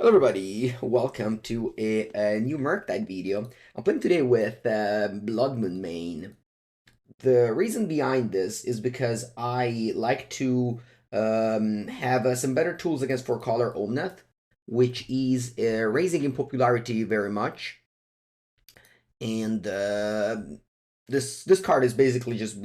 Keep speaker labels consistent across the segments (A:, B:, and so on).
A: Hello everybody, welcome to a new Murktide video. I'm playing today with Blood Moon main. The reason behind this is because I like to have some better tools against 4-color Omnath, which is raising in popularity very much. And this card is basically just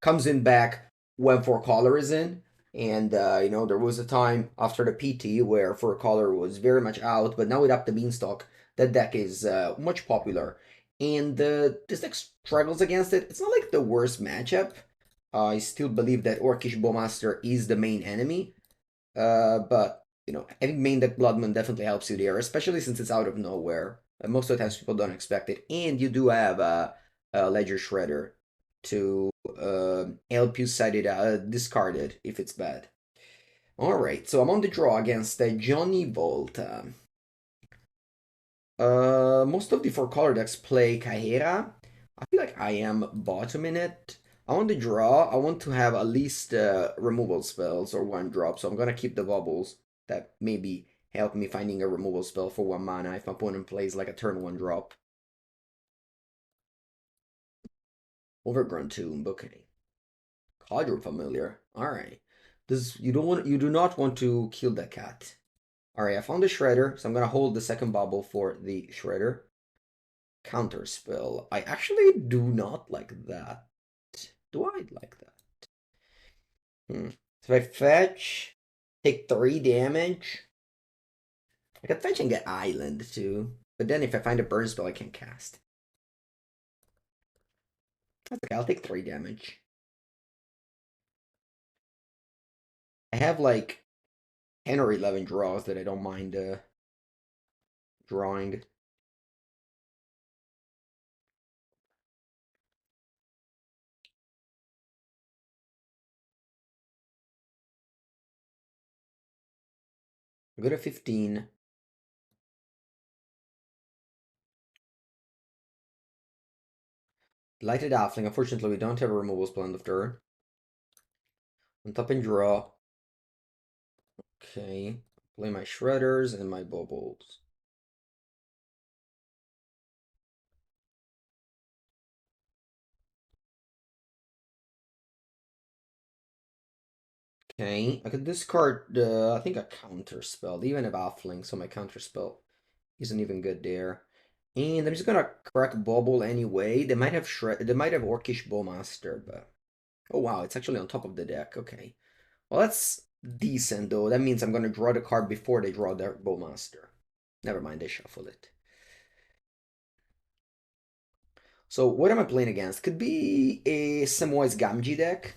A: comes in back when 4-color is in. And, there was a time after the PT where 4-color was very much out, but now with Up the Beanstalk, that deck is much popular. And this deck struggles against it. It's not like the worst matchup. I still believe that Orcish Bowmaster is the main enemy. But, having MainDeck Blood Moon definitely helps you there, especially since it's out of nowhere. Most of the times people don't expect it. And you do have a Ledger Shredder to help you set it discard it if it's bad. Alright, so I'm on the draw against Johnny Volta. Most of the 4-color decks play Kaera. I feel like I am bottom in it. I want to draw. I want to have at least removal spells or 1-drop, so I'm gonna keep the bubbles. That maybe help me finding a removal spell for 1 mana if my opponent plays like a turn 1-drop. Overgrown Tomb, okay. Cauldron Familiar, alright. You do not want to kill that cat. Alright, I found the Shredder, so I'm gonna hold the second bubble for the Shredder. Counterspell. I actually do not like that. Do I like that? So if I fetch, take 3 damage. I could fetch and get Island too. But then if I find a burn spell, I can't cast. That's okay, I'll take 3 damage. I have like 10 or 11 draws that I don't mind drawing. Go to 15. Lighted Halfling. Unfortunately, we don't have a removal spell end of turn. On top and draw. Okay. Play my Shredders and my Baubles. Okay. I could discard, I think, a Counterspell. Even have Halfling, so my Counterspell isn't even good there. And I'm just gonna crack Bauble anyway. They might have Orcish Bowmaster, but oh wow, it's actually on top of the deck. Okay. Well, that's decent though. That means I'm gonna draw the card before they draw their Bowmaster. Never mind, they shuffle it. So what am I playing against? Could be a Samwise Gamgee deck.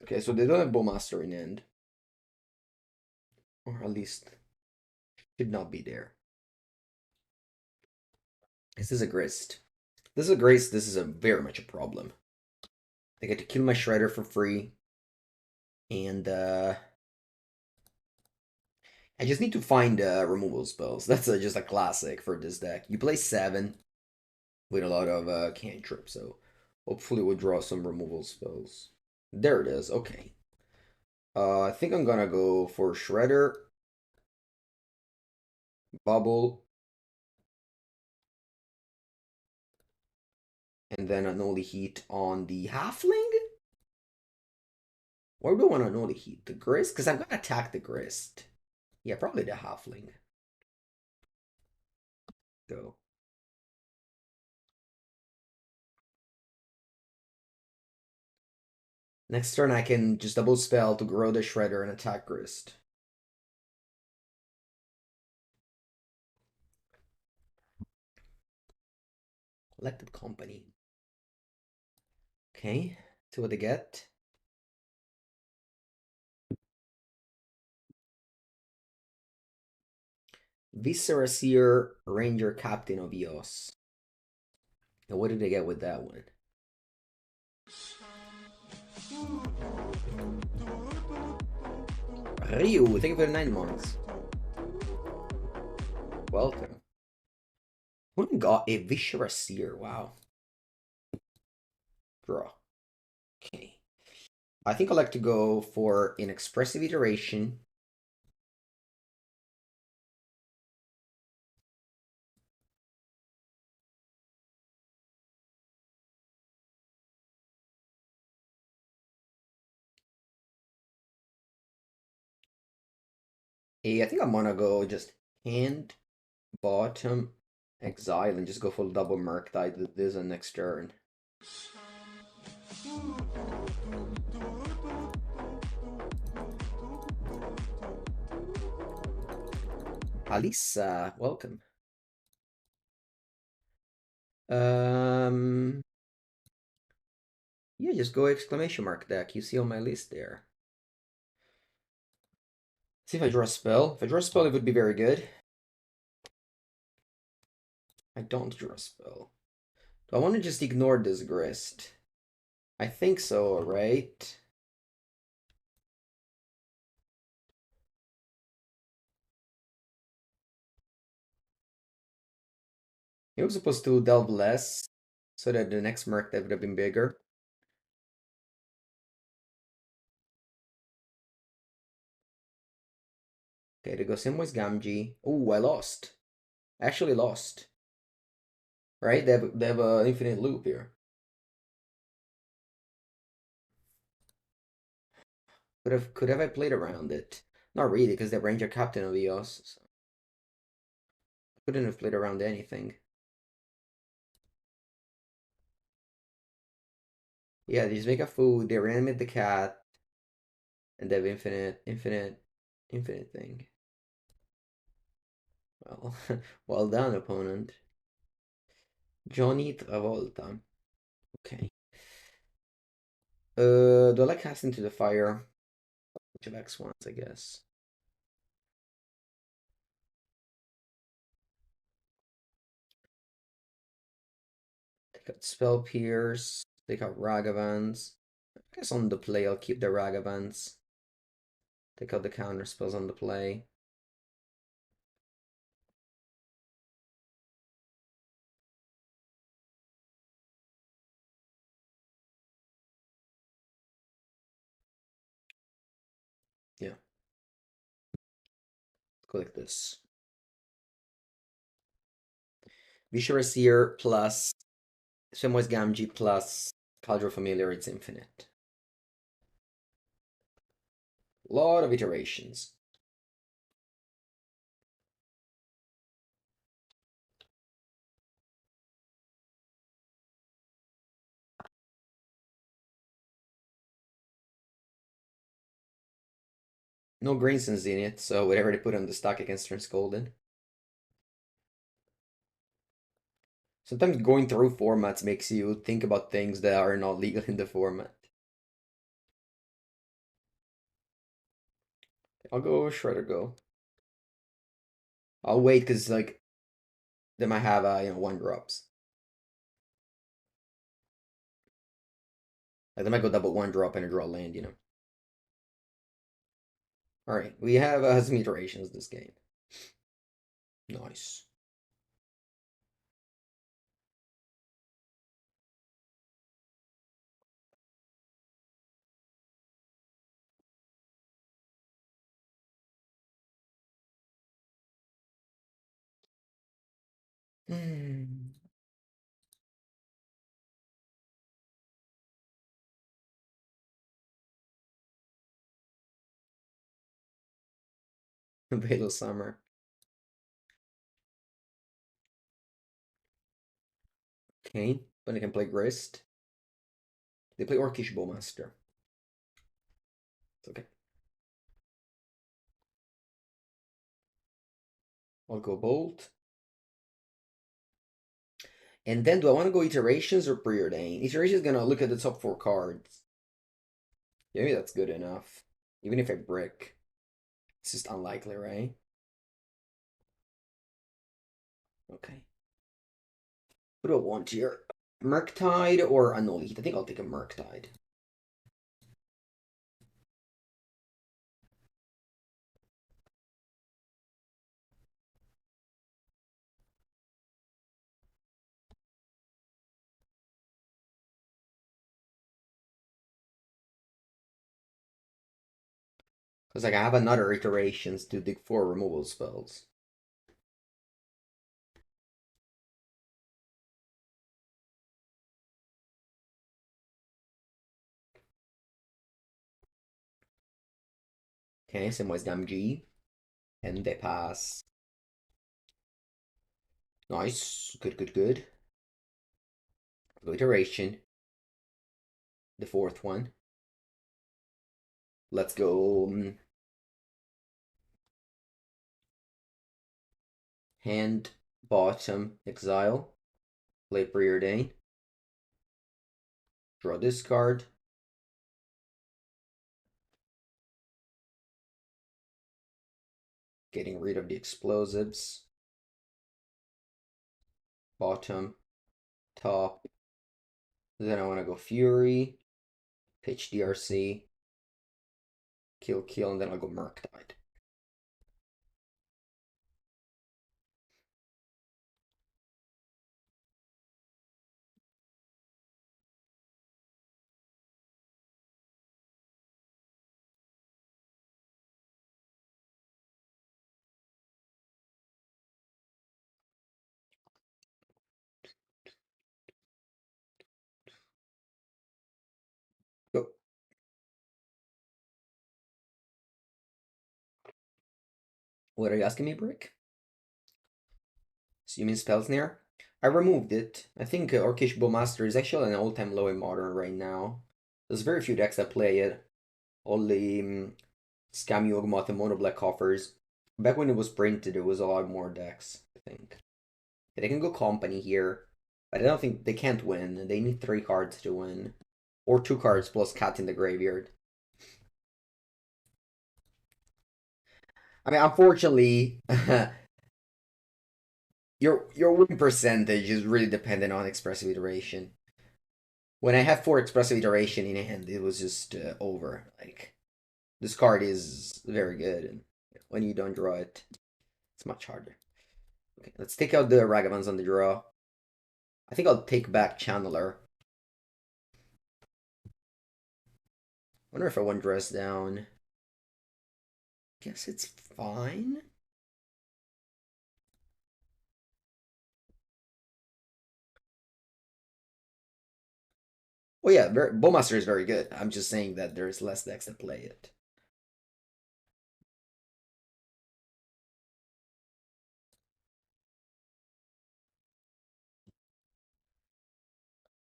A: Okay, so they don't have Bowmaster in end. Or at least should not be there. This is a grist. This is a grist, this is a very much a problem. I get to kill my Shredder for free. And I just need to find removal spells. That's just a classic for this deck. You play 7 with a lot of cantrip, so hopefully we'll draw some removal spells. There it is, okay. I think I'm gonna go for Shredder, Bauble, and then Unholy Heat on the Halfling? Why do I want Unholy Heat? The Grist? Because I'm gonna attack the Grist. Yeah, probably the Halfling. Go. Next turn I can just double spell to grow the Shredder and attack Grist. Collected Company. Okay, see what they get. Viscera Seer, Ranger, Captain of Eos. And what did they get with that one? Ryu, thank you for the 9 months. Welcome. Who got a Viscera Seer? Wow. Draw. Okay. I think I'd like to go for an Expressive Iteration. I think I'm gonna go just hand, bottom, exile, and just go for double Murktide with this on next turn. Alisa, welcome. Yeah, just go exclamation mark deck. You see on my list there. See if I draw a spell. If I draw a spell, it would be very good. I don't draw a spell. Do I want to just ignore this grist? I think so, right? He was supposed to delve less so that the next Merc that would have been bigger. Okay, there goes Samwise Gamgee. Oh, I lost. Actually lost. Right? They have an infinite loop here. Could have I played around it? Not really, because they have Ranger Captain of EOS. So I couldn't have played around anything. Yeah, they just make a food, they reanimate the cat, and they have infinite thing. Well, well done, opponent. Johnny Travolta. Okay. Do I like casting to the fire? Which of X ones, I guess. Take out Spell Pierce. Take out Ragavans. I guess on the play, I'll keep the Ragavans. Take out the Counterspells on the play. Yeah. Go like this. Mishra Seer plus Samwise Gamgee plus Cauldron Familiar, it's infinite. A lot of iterations. No Greensons in it, so whatever they put on the stock against Stern Scolding. Sometimes going through formats makes you think about things that are not legal in the format. I'll go Shredder Go. I'll wait because like they might have one drops. Like they might go double one drop and a draw land. Alright, we have some iterations this game. Nice. Hmm. Fatal Summer. Okay, but I can play Grist. They play Orcish Bowmaster. It's okay. I'll go Bolt. And then do I want to go Iterations or Preordain? Iterations is gonna look at the top 4 cards. Yeah, maybe that's good enough. Even if I brick. It's just unlikely, right? Okay. What do I want here? Murktide or Unholy Heat? I think I'll take a Murktide. Because like I have another iterations to dig 4 removal spells. Okay, Samwise Gamgee. And they pass. Nice. Good, good, good. Go iteration. The 4th one. Let's go. Hand, bottom, exile. Play Preordain. Draw this card. Getting rid of the explosives. Bottom, top. Then I want to go Fury. Pitch DRC. Kill, kill, and then I'll go Murktide. Go. What are you asking me, Brick? So you mean Spellsnare? I removed it. I think Orcish Bowmaster is actually an all-time low in Modern right now. There's very few decks that play it. Only Scam Yawgmoth and Mono Black Coffers. Back when it was printed, it was a lot more decks, I think. Yeah, they can go Company here, but I don't think they can't win. They need 3 cards to win. Or 2 cards plus Cat in the Graveyard. I mean, unfortunately, your win percentage is really dependent on Expressive Iteration. When I have 4 Expressive Iteration in hand, it was just over. Like, this card is very good, and when you don't draw it, it's much harder. Okay, let's take out the Ragavans on the draw. I think I'll take back Channeler. Wonder if I want Dress Down. Guess it's fine. Well, yeah, Bowmaster is very good. I'm just saying that there's less decks that play it.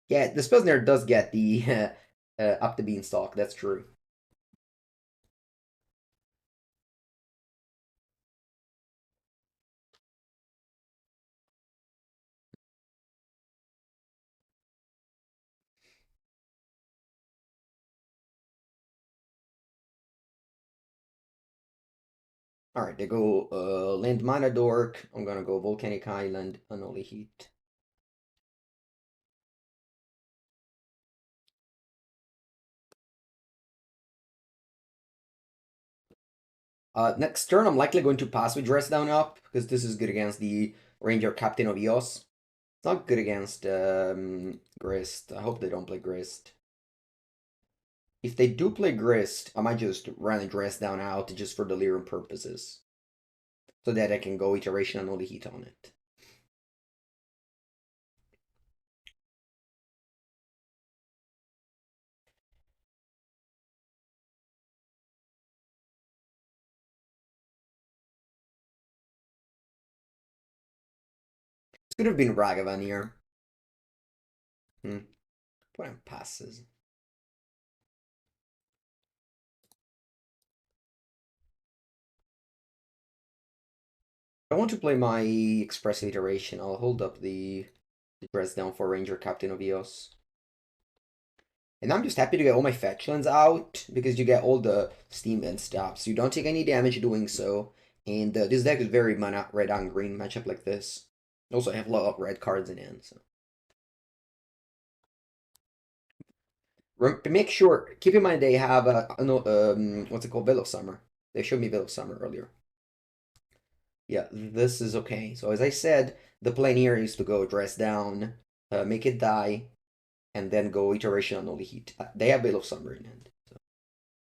A: Yeah, the Spellsnare does get the up the beanstalk. That's true. All right, they go Land Mana Dork. I'm gonna go Volcanic Island, Unholy Heat. Next turn, I'm likely going to pass with Dress Down up, because this is good against the Ranger Captain of Eos. It's not good against Grist. I hope they don't play Grist. If they do play Grist, I might just run and Dress Down out just for delirium purposes. So that I can go Iteration and Unholy Heat on it. This could have been Ragavan here. Put on passes. I want to play my Expressive Iteration. I'll hold up the Dress Down for Ranger Captain of Eos. And I'm just happy to get all my fetch lands out, because you get all the steam and stuff. So you don't take any damage doing so. And this deck is very mana red on green matchup like this. Also, I have a lot of red cards in hand. So make sure, keep in mind they have what's it called, Veil of Summer. They showed me Veil of Summer earlier. Yeah, this is okay. So as I said, the plan here is to go Dress Down, make it die, and then go Iteration on Unholy Heat. They have Veil of Summer in hand. So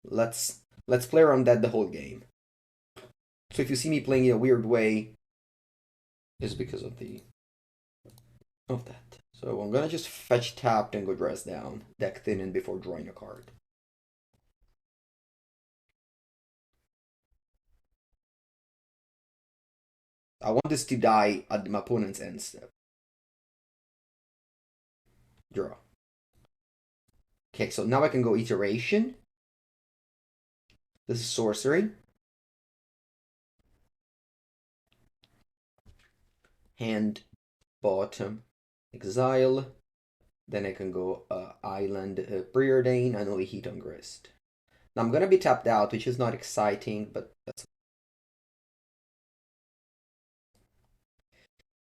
A: let's let's play around that the whole game. So if you see me playing in a weird way, it's because of that. So I'm gonna just fetch tapped and go dress down, deck thin in before drawing a card. I want this to die at my opponent's end step. Draw. Okay, so now I can go iteration. This is sorcery. Hand, bottom, exile. Then I can go island, Preordain, Unholy Heat on Grist. Now I'm gonna be tapped out, which is not exciting, but that's...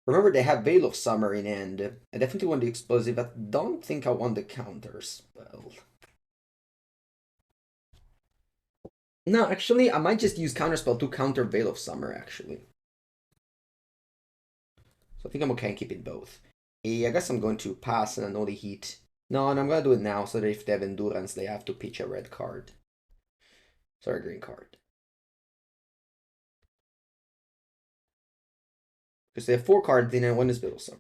A: Remember, they have Veil of Summer in end. I definitely want the explosive, but don't think I want the Counterspell. No, actually, I might just use Counterspell to counter Veil of Summer, actually. So I think I'm okay keeping both. I guess I'm going to pass an Unholy Heat. No, and I'm gonna do it now, so that if they have Endurance, they have to pitch a red card. Sorry, green card. Because they have 4 cards in and 1 is Veil of Summer.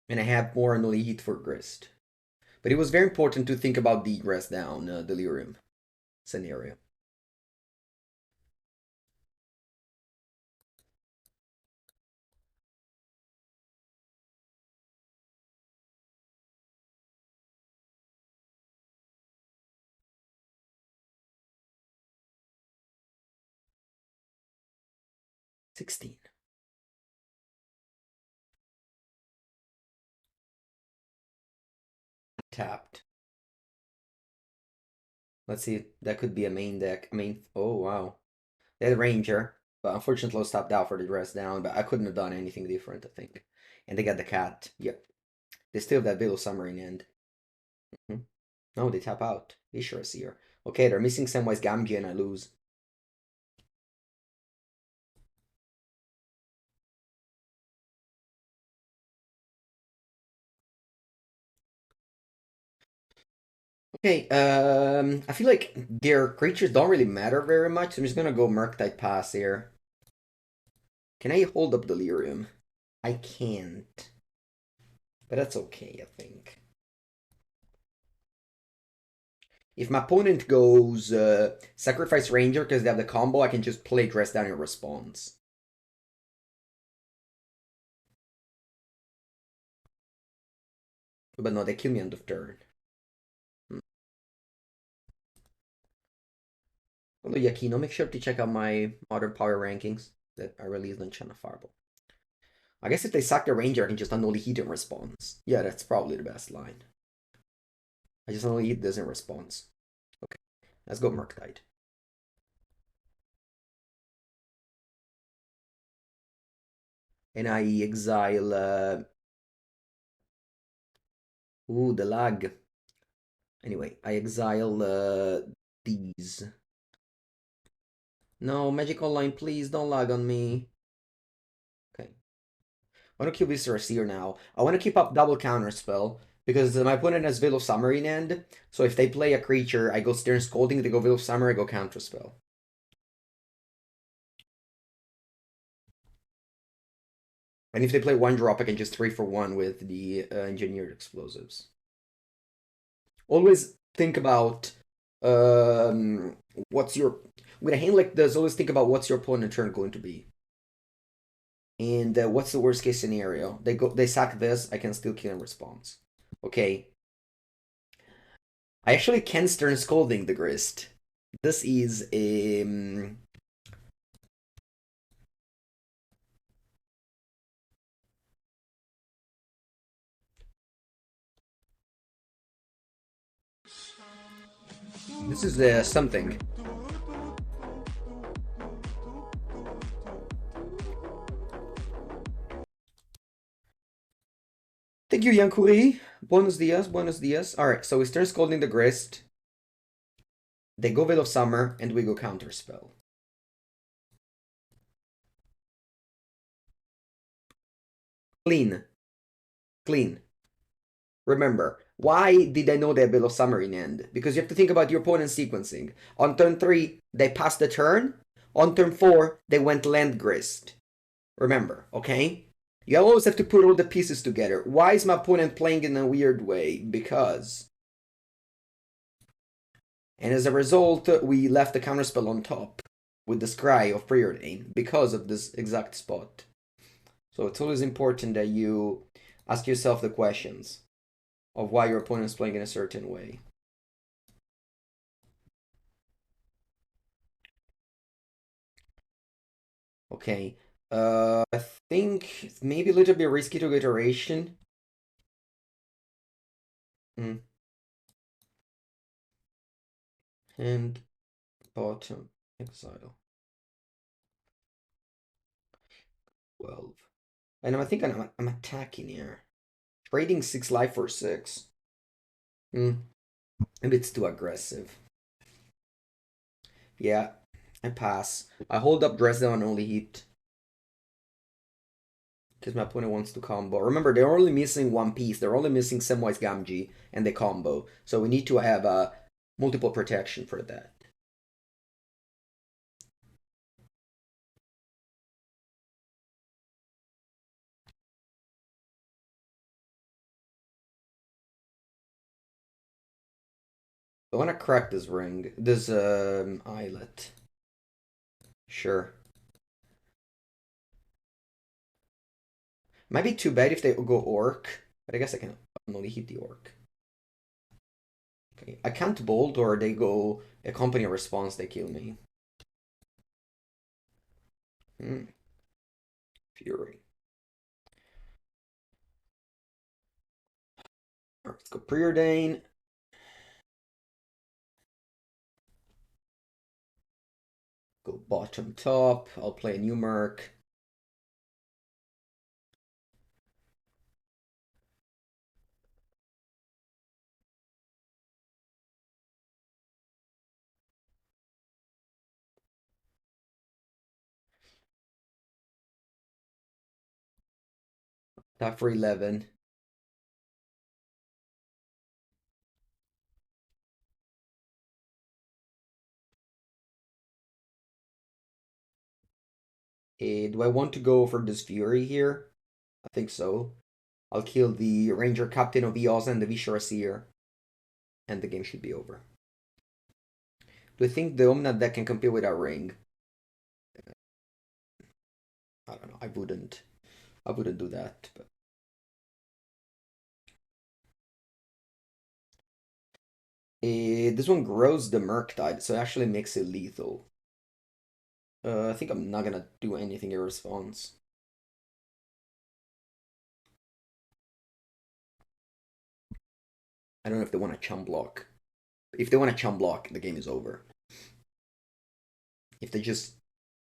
A: And I have more Unholy Heat for Grist. But it was very important to think about the Grist down Delirium scenario. $16. Tapped. Let's see, that could be a main deck. Oh wow. They had a Ranger, but unfortunately was tapped out for the dress down, but I couldn't have done anything different, I think. And they got the cat. Yep. They still have that Veil of Summer in end. No, they tap out. Mishra is here. Okay, they're missing Samwise Gamgee and I lose. Okay, I feel like their creatures don't really matter very much, so I'm just gonna go Murktide Pass here. Can I hold up Delirium? I can't. But that's okay, I think. If my opponent goes Sacrifice Ranger because they have the combo, I can just play Dress Down in response. But no, they kill me on the turn. Although Yakino, make sure to check out my Modern Power rankings that I released on Channel Fireball. I guess if they sack the Ranger, I can just Unholy Heat in response. Yeah, that's probably the best line. I just Unholy Heat this in response. Okay, let's go Murktide. And I exile... Ooh, the lag. Anyway, I exile these. No, Magic Online, please don't lag on me. Okay. I want to kill this Seer now. I want to keep up double Counterspell, because my opponent has Veil of Summer in end, so if they play a creature, I go Stern Scolding, they go Veil of Summer, I go Counterspell. And if they play 1-drop, I can just 3-for-1 with the Engineered Explosives. Always think about what's your... With a hand like this, always think about what's your opponent's turn going to be. And what's the worst case scenario? They sack this, I can still kill in response. Okay. I actually can Stern Scolding the Grist. This is a... This is something. Thank you, Yankuri. Buenos dias, buenos dias. Alright, so we start Scolding the Grist. They go Veil of Summer, and we go Counterspell. Clean. Clean. Remember, Why did I know they had Bill of Summer in hand? Because you have to think about your opponent's sequencing. On turn 3, they passed the turn. On turn 4, they went land grist. Remember, okay? You always have to put all the pieces together. Why is my opponent playing in a weird way? Because. And as a result, we left the counterspell on top with the Scry of Preordain because of this exact spot. So it's always important that you ask yourself the questions of why your opponent is playing in a certain way. Okay, I think it's maybe a little bit risky to go iteration. And bottom exile 12. And I think I'm attacking here. Trading 6 life for 6. Maybe it's too aggressive. Yeah, I pass. I hold up Dresden on Unholy Heat. Because my opponent wants to combo. Remember, they're only missing one piece. They're only missing Samwise Gamgee and the combo. So we need to have multiple protection for that. I want to crack this ring. This islet. Sure. Might be too bad if they go orc, but I guess I can only hit the orc. Okay, I can't bolt or they go accompany a response, they kill me. Fury. Alright, let's go Preordain. Go bottom top. I'll play a new Merc. Tap for 11. Do I want to go for this Fury here? I think so. I'll kill the Ranger Captain of Eos and the Mishra Seer. And the game should be over. Do I think the Omnat deck can compete with our ring? I don't know. I wouldn't do that. But this one grows the Murktide, so it actually makes it lethal. I think I'm not gonna do anything in response. I don't know if they want to chum block. If they want to chum block, the game is over. If they just...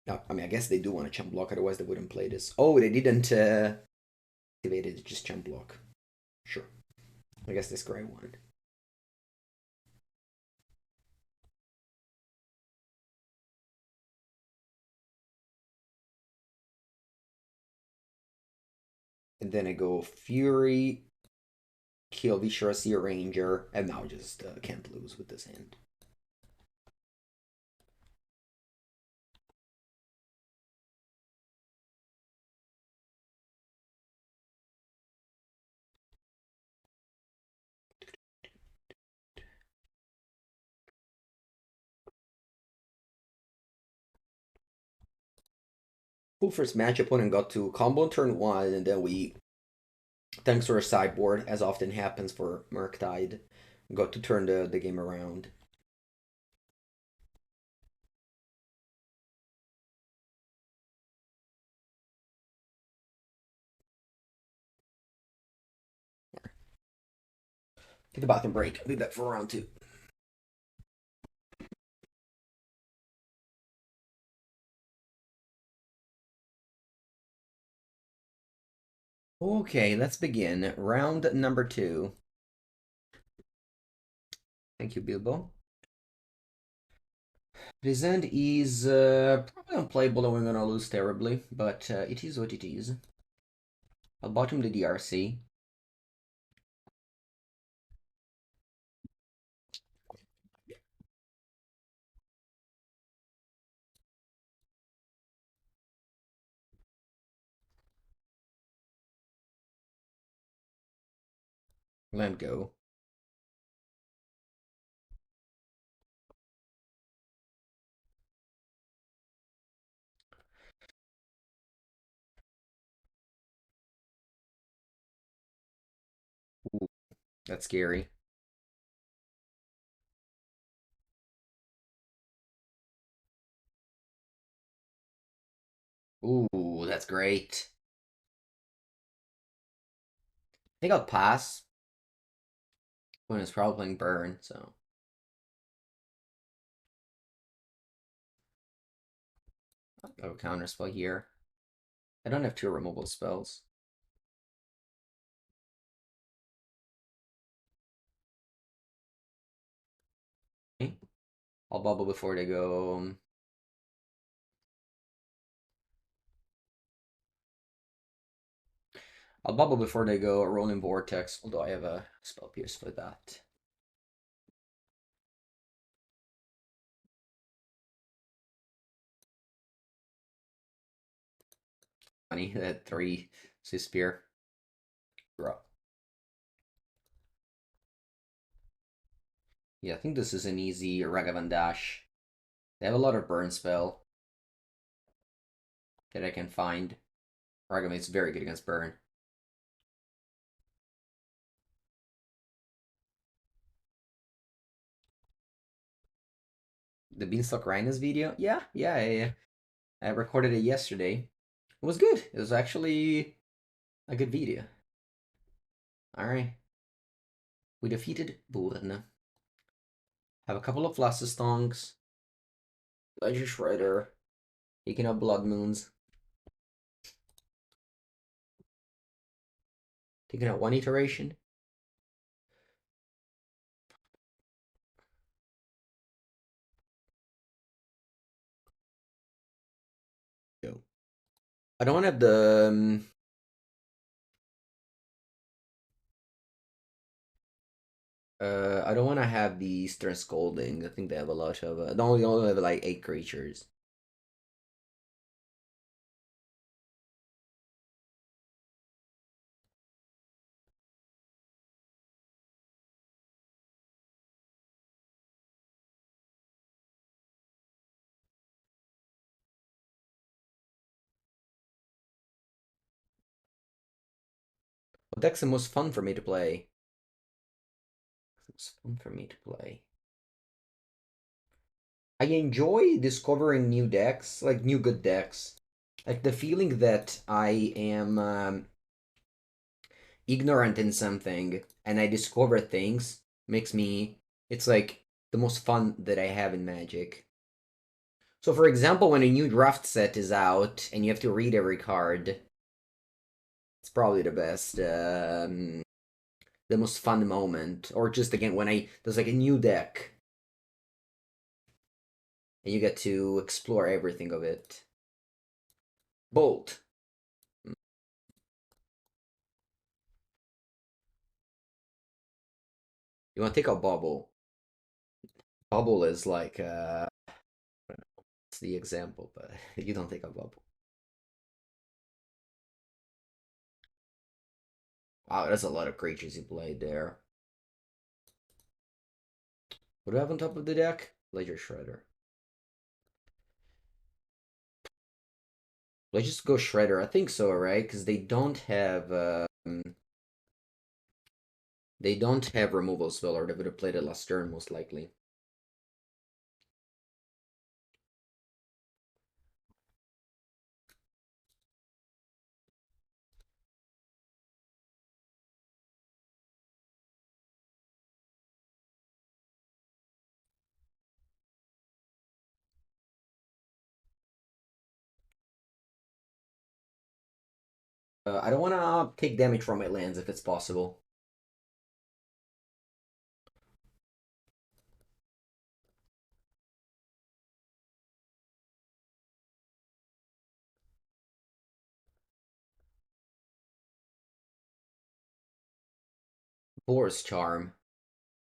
A: I mean, I guess they do want to chum block, otherwise they wouldn't play this. Oh, they didn't activate it, just chum block. Sure. I guess this gray one. And then I go Fury, kill Visharasi Ranger, and now just can't lose with this hand. Cool first match, opponent got to combo on turn 1, and then we, thanks to our sideboard, as often happens for Murktide, got to turn the game around. Take a bathroom break. I'll be back for round 2. Okay, let's begin. Round number 2. Thank you, Bilbo. This end is probably unplayable and we're gonna lose terribly, but it is what it is. I'll bottom the DRC. Land go. Ooh, that's scary. Ooh, that's great. I think I'll pass when it's probably playing burn, so. I'll go counterspell here. I don't have two removal spells. Okay. I'll bubble before they go. I'll bubble before they go rolling vortex, although I have a spell pierce for that. Funny that 3 spear. Draw. Yeah, I think this is an easy Ragavan dash. They have a lot of burn spell that I can find. Ragavan is very good against burn. The Beanstalk Rhinos video? Yeah. I recorded it yesterday. It was good. It was actually a good video. Alright. We defeated Burn. Have a couple of Flusterstorms. Ledger Shredder. Taking out Blood Moons. Taking out one iteration. Go. I don't have the I don't want to have the Stern Scolding. I think they have a lot of. They only have like 8 creatures. What deck's the most fun for me to play? It's fun for me to play. I enjoy discovering new decks, like new good decks. Like the feeling that I am ignorant in something and I discover things makes me. It's like the most fun that I have in Magic. So, for example, when a new draft set is out and you have to read every card, it's probably the best, the most fun moment. Or just again when there's like a new deck and you get to explore everything of it. Bolt. You want to take out Bauble? Bauble is like it's the example, but you don't take out Bauble. Wow, that's a lot of creatures you played there. What do I have on top of the deck? Ledger Shredder. Let's just go Shredder. I think so, right? Because they don't have removal spell, or they would have played it last turn most likely. I don't want to take damage from my lands if it's possible. Boar's Charm.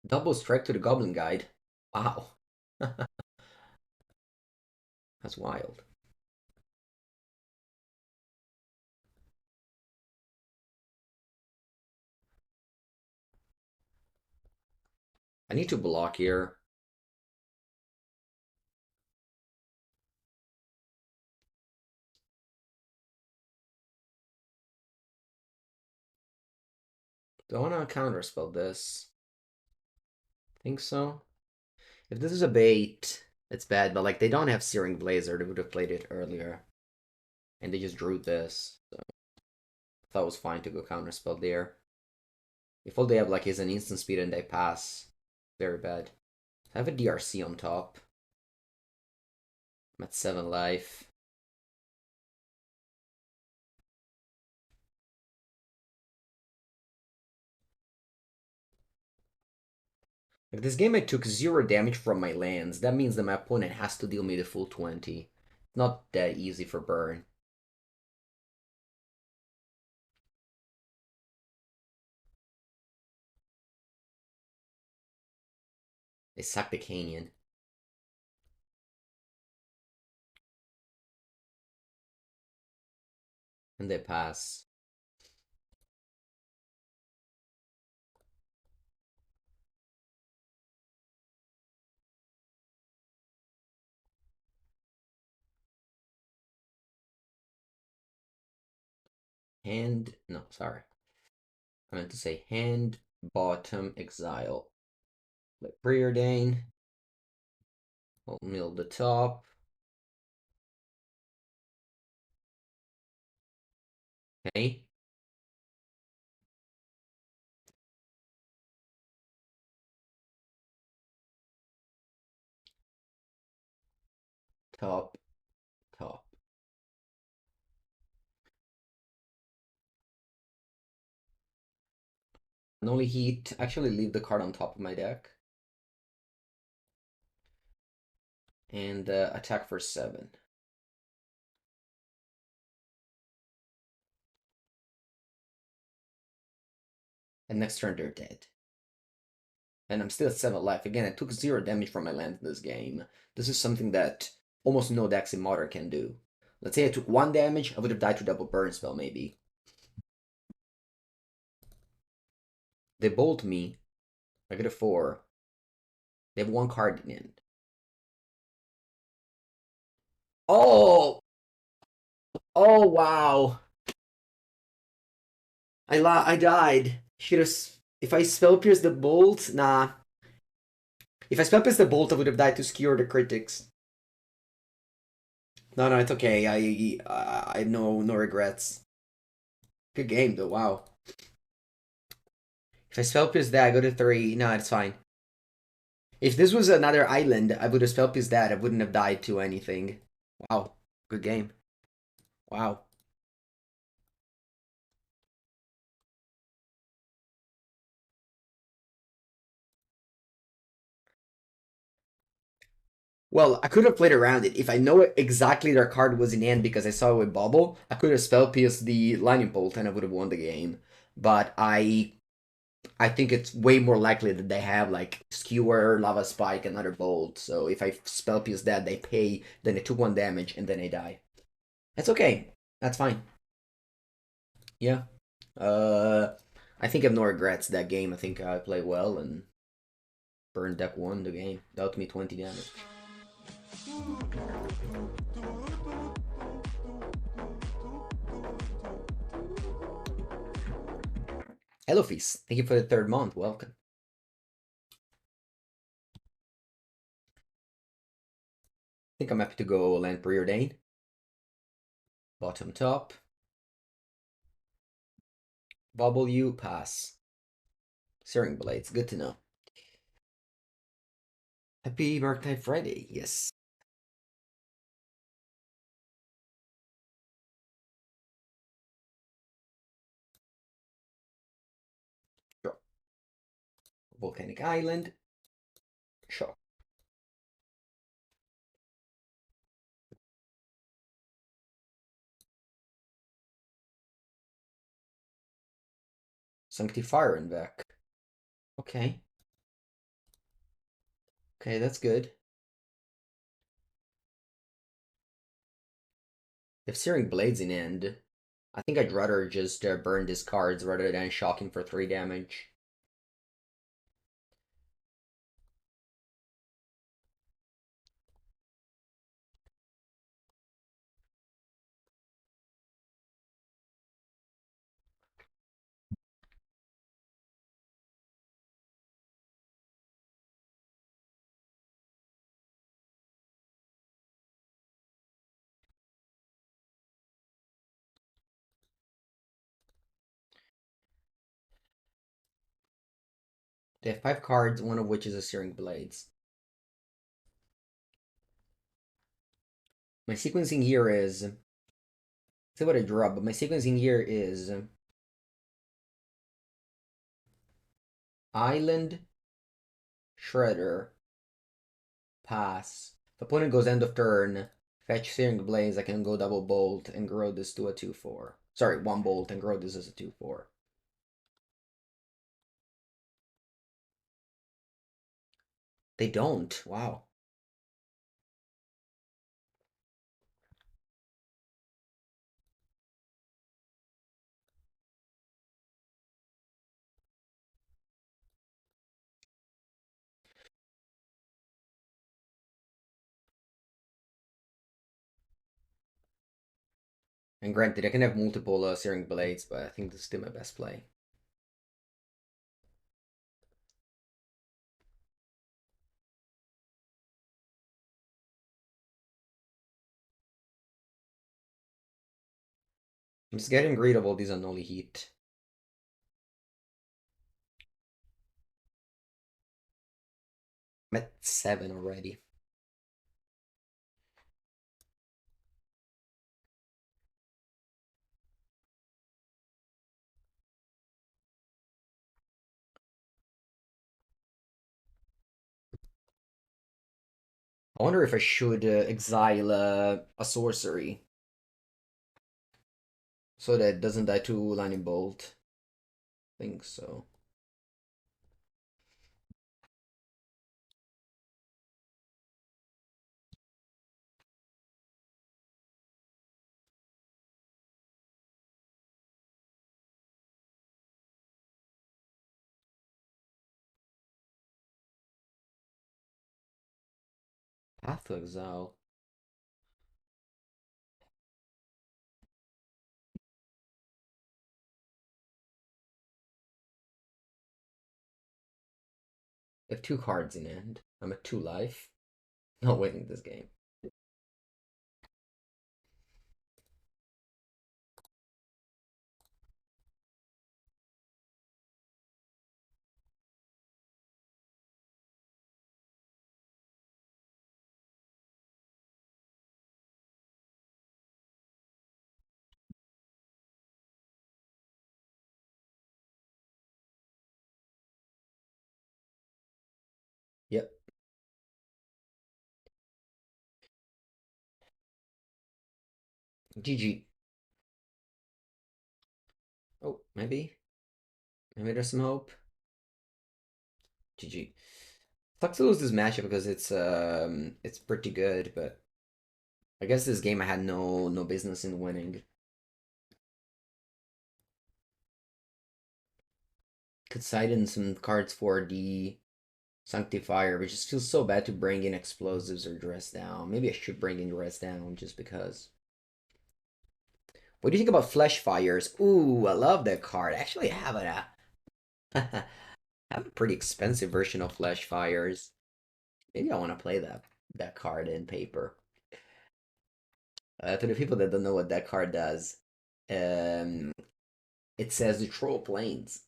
A: Double strike to the Goblin Guide. Wow. That's wild. I need to block here. Do I want to counterspell this? Think so. If this is a bait, it's bad, but like they don't have Searing Blazer, they would have played it earlier. And they just drew this. So I thought it was fine to go counterspell there. If all they have like is an instant speed and they pass, very bad. I have a DRC on top. I'm at 7 life. If this game I took 0 damage from my lands, that means that my opponent has to deal me the full 20. Not that easy for burn. They sack the Canyon. And they pass. Hand, no, sorry. I meant to say hand, bottom, exile. Like Preordain. We'll mill the top. Okay. Top, top. Unholy Heat. Actually leave the card on top of my deck. And attack for 7. And next turn they're dead. And I'm still at 7 life. Again, I took 0 damage from my land in this game. This is something that almost no decks in Modern can do. Let's say I took 1 damage, I would have died to double burn spell maybe. They bolt me. I get a 4. They have 1 card in end. Oh! Oh, wow. I died. Should have... If I spell pierce the bolt, nah. If I spell pierce the bolt, I would have died to skewer the critics. No, no, it's okay. I have no regrets. Good game though. Wow. If I spell pierce that, I go to 3. No, it's fine. If this was another island, I would have spell pierced that. I wouldn't have died to anything. Wow. Good game. Wow. Well, I could have played around it. If I know exactly their card was in hand because I saw it with Bauble, I could have spell pierced the Lightning Bolt and I would have won the game. But I think it's way more likely that they have like Skewer, Lava Spike, another Bolt. So if I spell pierce that, they pay, then they took 1 damage, and then they die. That's okay. That's fine. Yeah. I think I have no regrets that game. I think I played well and Burn Deck won the game. Dealt me 20 damage. Hello, Feast. Thank you for the 3rd month. Welcome. I think I'm happy to go land Preordain. Bottom top. Bauble you, pass. Soaring Blades, good to know. Happy Murktide Friday, yes. Sure. Volcanic Island. Sure. Sanctifier in back. Okay. Okay, that's good. If Searing Blades in end, I think I'd rather just burn these cards rather than shocking for 3 damage. They have 5 cards, one of which is a Searing Blades. My sequencing here is, see what I draw, but my sequencing here is Island, Shredder, pass. If opponent goes end of turn, fetch Searing Blades, I can go double bolt and grow this to a 2/4. Sorry, 1 bolt and grow this as a 2/4. They don't. Wow. And granted, I can have multiple Searing Blades, but I think this is still my best play. I'm just getting rid of all these Unholy Heat. I'm at 7 already. I wonder if I should exile a sorcery so that it doesn't die to Lightning Bolt. I think so. Path to Exile. I have 2 cards in hand. I'm at 2 life. Not winning this game. Yep. GG. Oh, maybe. Maybe there's some hope. GG. Sucks to lose this matchup because it's pretty good, but I guess this game I had no business in winning. Could side in some cards for the Sanctifier, but it just feels so bad to bring in explosives or dress down. Maybe I should bring in dress down just because. What do you think about Flesh Fires? Ooh, I love that card. Actually, I have I have a pretty expensive version of Flesh Fires. Maybe I want to play that card in paper. To the people that don't know what that card does, um, it says the Troll Plains.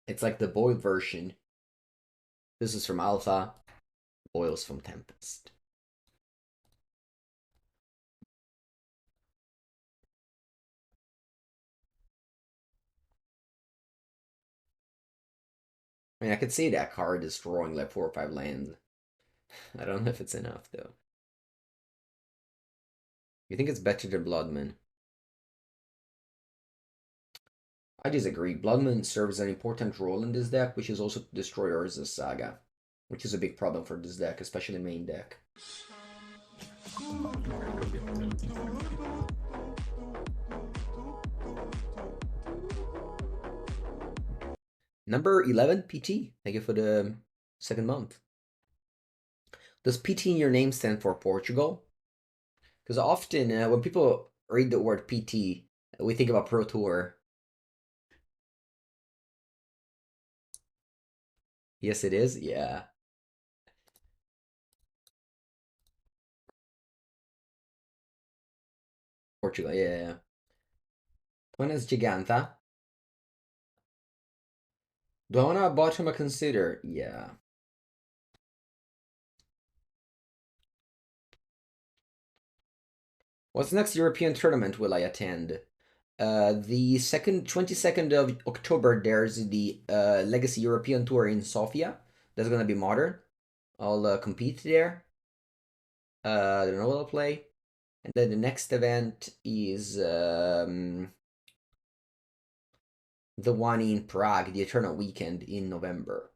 A: It's like the boiled version. This is from Alpha. Boils from Tempest. I mean, I could see that card destroying like 4 or 5 lands. I don't know if it's enough though. You think it's better than Bloodman? I disagree. Bloodman serves an important role in this deck, which is also to destroy Urza's Saga, which is a big problem for this deck, especially main deck. Number 11, PT. Thank you for the 2nd month. Does PT in your name stand for Portugal? Because often when people read the word PT, we think about Pro Tour. Yes, it is. Yeah. Portugal. Yeah. Buenas Giganta. Do I want to bottom a consider? Yeah. What's the next European tournament will I attend? The 22nd of October, there's the Legacy European Tour in Sofia. That's gonna be modern. I'll compete there. I don't know what I'll play. And then the next event is the one in Prague, the Eternal Weekend in November.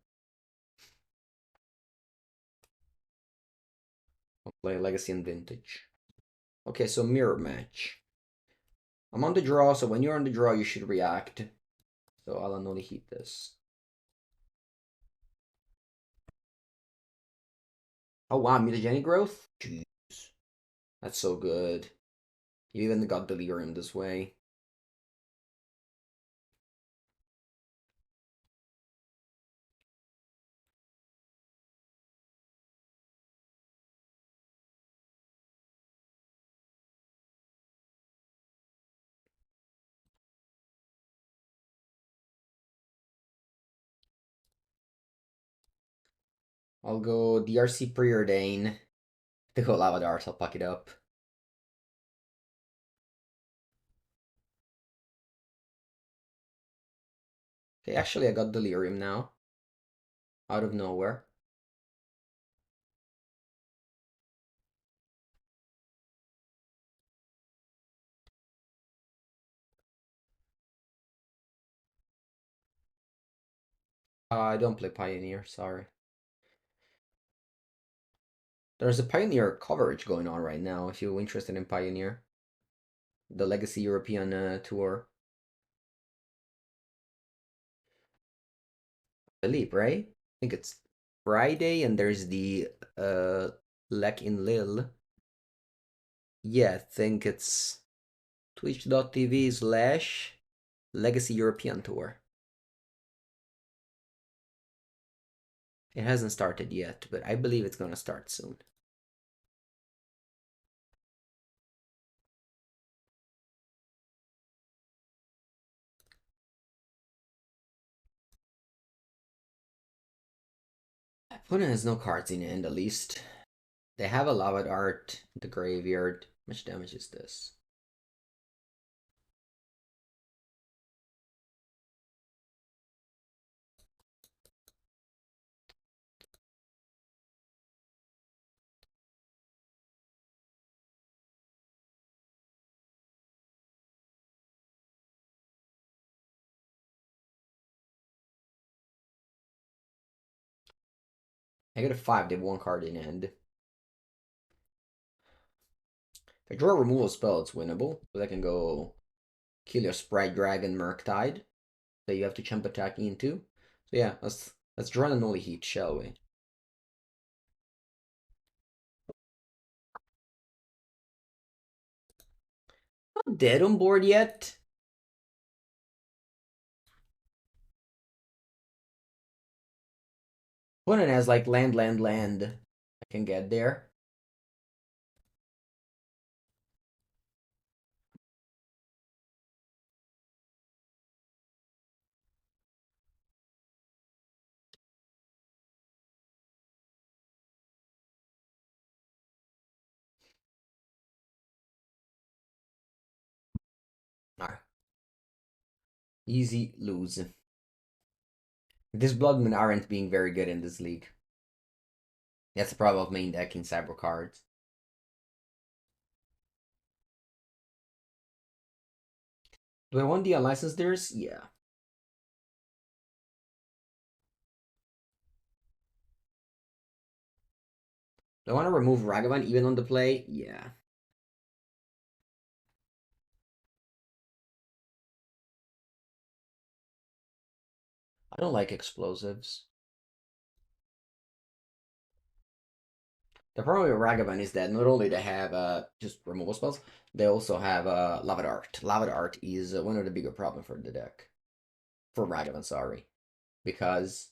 A: I'll play Legacy and Vintage. Okay, so mirror match. I'm on the draw, so when you're on the draw, you should react. So I'll Unholy Heat this. Oh wow, mutagenic growth? Jeez. That's so good. You even got Delirium this way. I'll go DRC Preordain. The whole Lava Dart, I'll pack it up. Okay, actually I got Delirium now. Out of nowhere. I don't play Pioneer, sorry. There's a Pioneer coverage going on right now if you're interested in Pioneer. The Legacy European Tour. I believe, right? I think it's Friday and there's the Lek in Lille. Yeah, I think it's twitch.tv/Legacy European Tour. It hasn't started yet, but I believe it's gonna start soon. Opponent has no cards in hand, at least. They have a Lava Art, the graveyard. How much damage is this? I get a 5, they have one card in hand. If I draw a removal spell, it's winnable. But I can go kill your Sprite Dragon Murktide that you have to jump attack into. So yeah, let's draw an Unholy Heat, shall we? Not dead on board yet. Opponent has like land, land, land. I can get there. Alright. Easy lose. These Bloodmen aren't being very good in this league. That's the problem of main decking cyber cards. Do I want the unlicensed theirs? Yeah. Do I want to remove Ragavan even on the play? Yeah. I don't like explosives. The problem with Ragavan is that not only they have just removal spells, they also have Lava Art. Lava Art is one of the bigger problems for the deck. For Ragavan, sorry. Because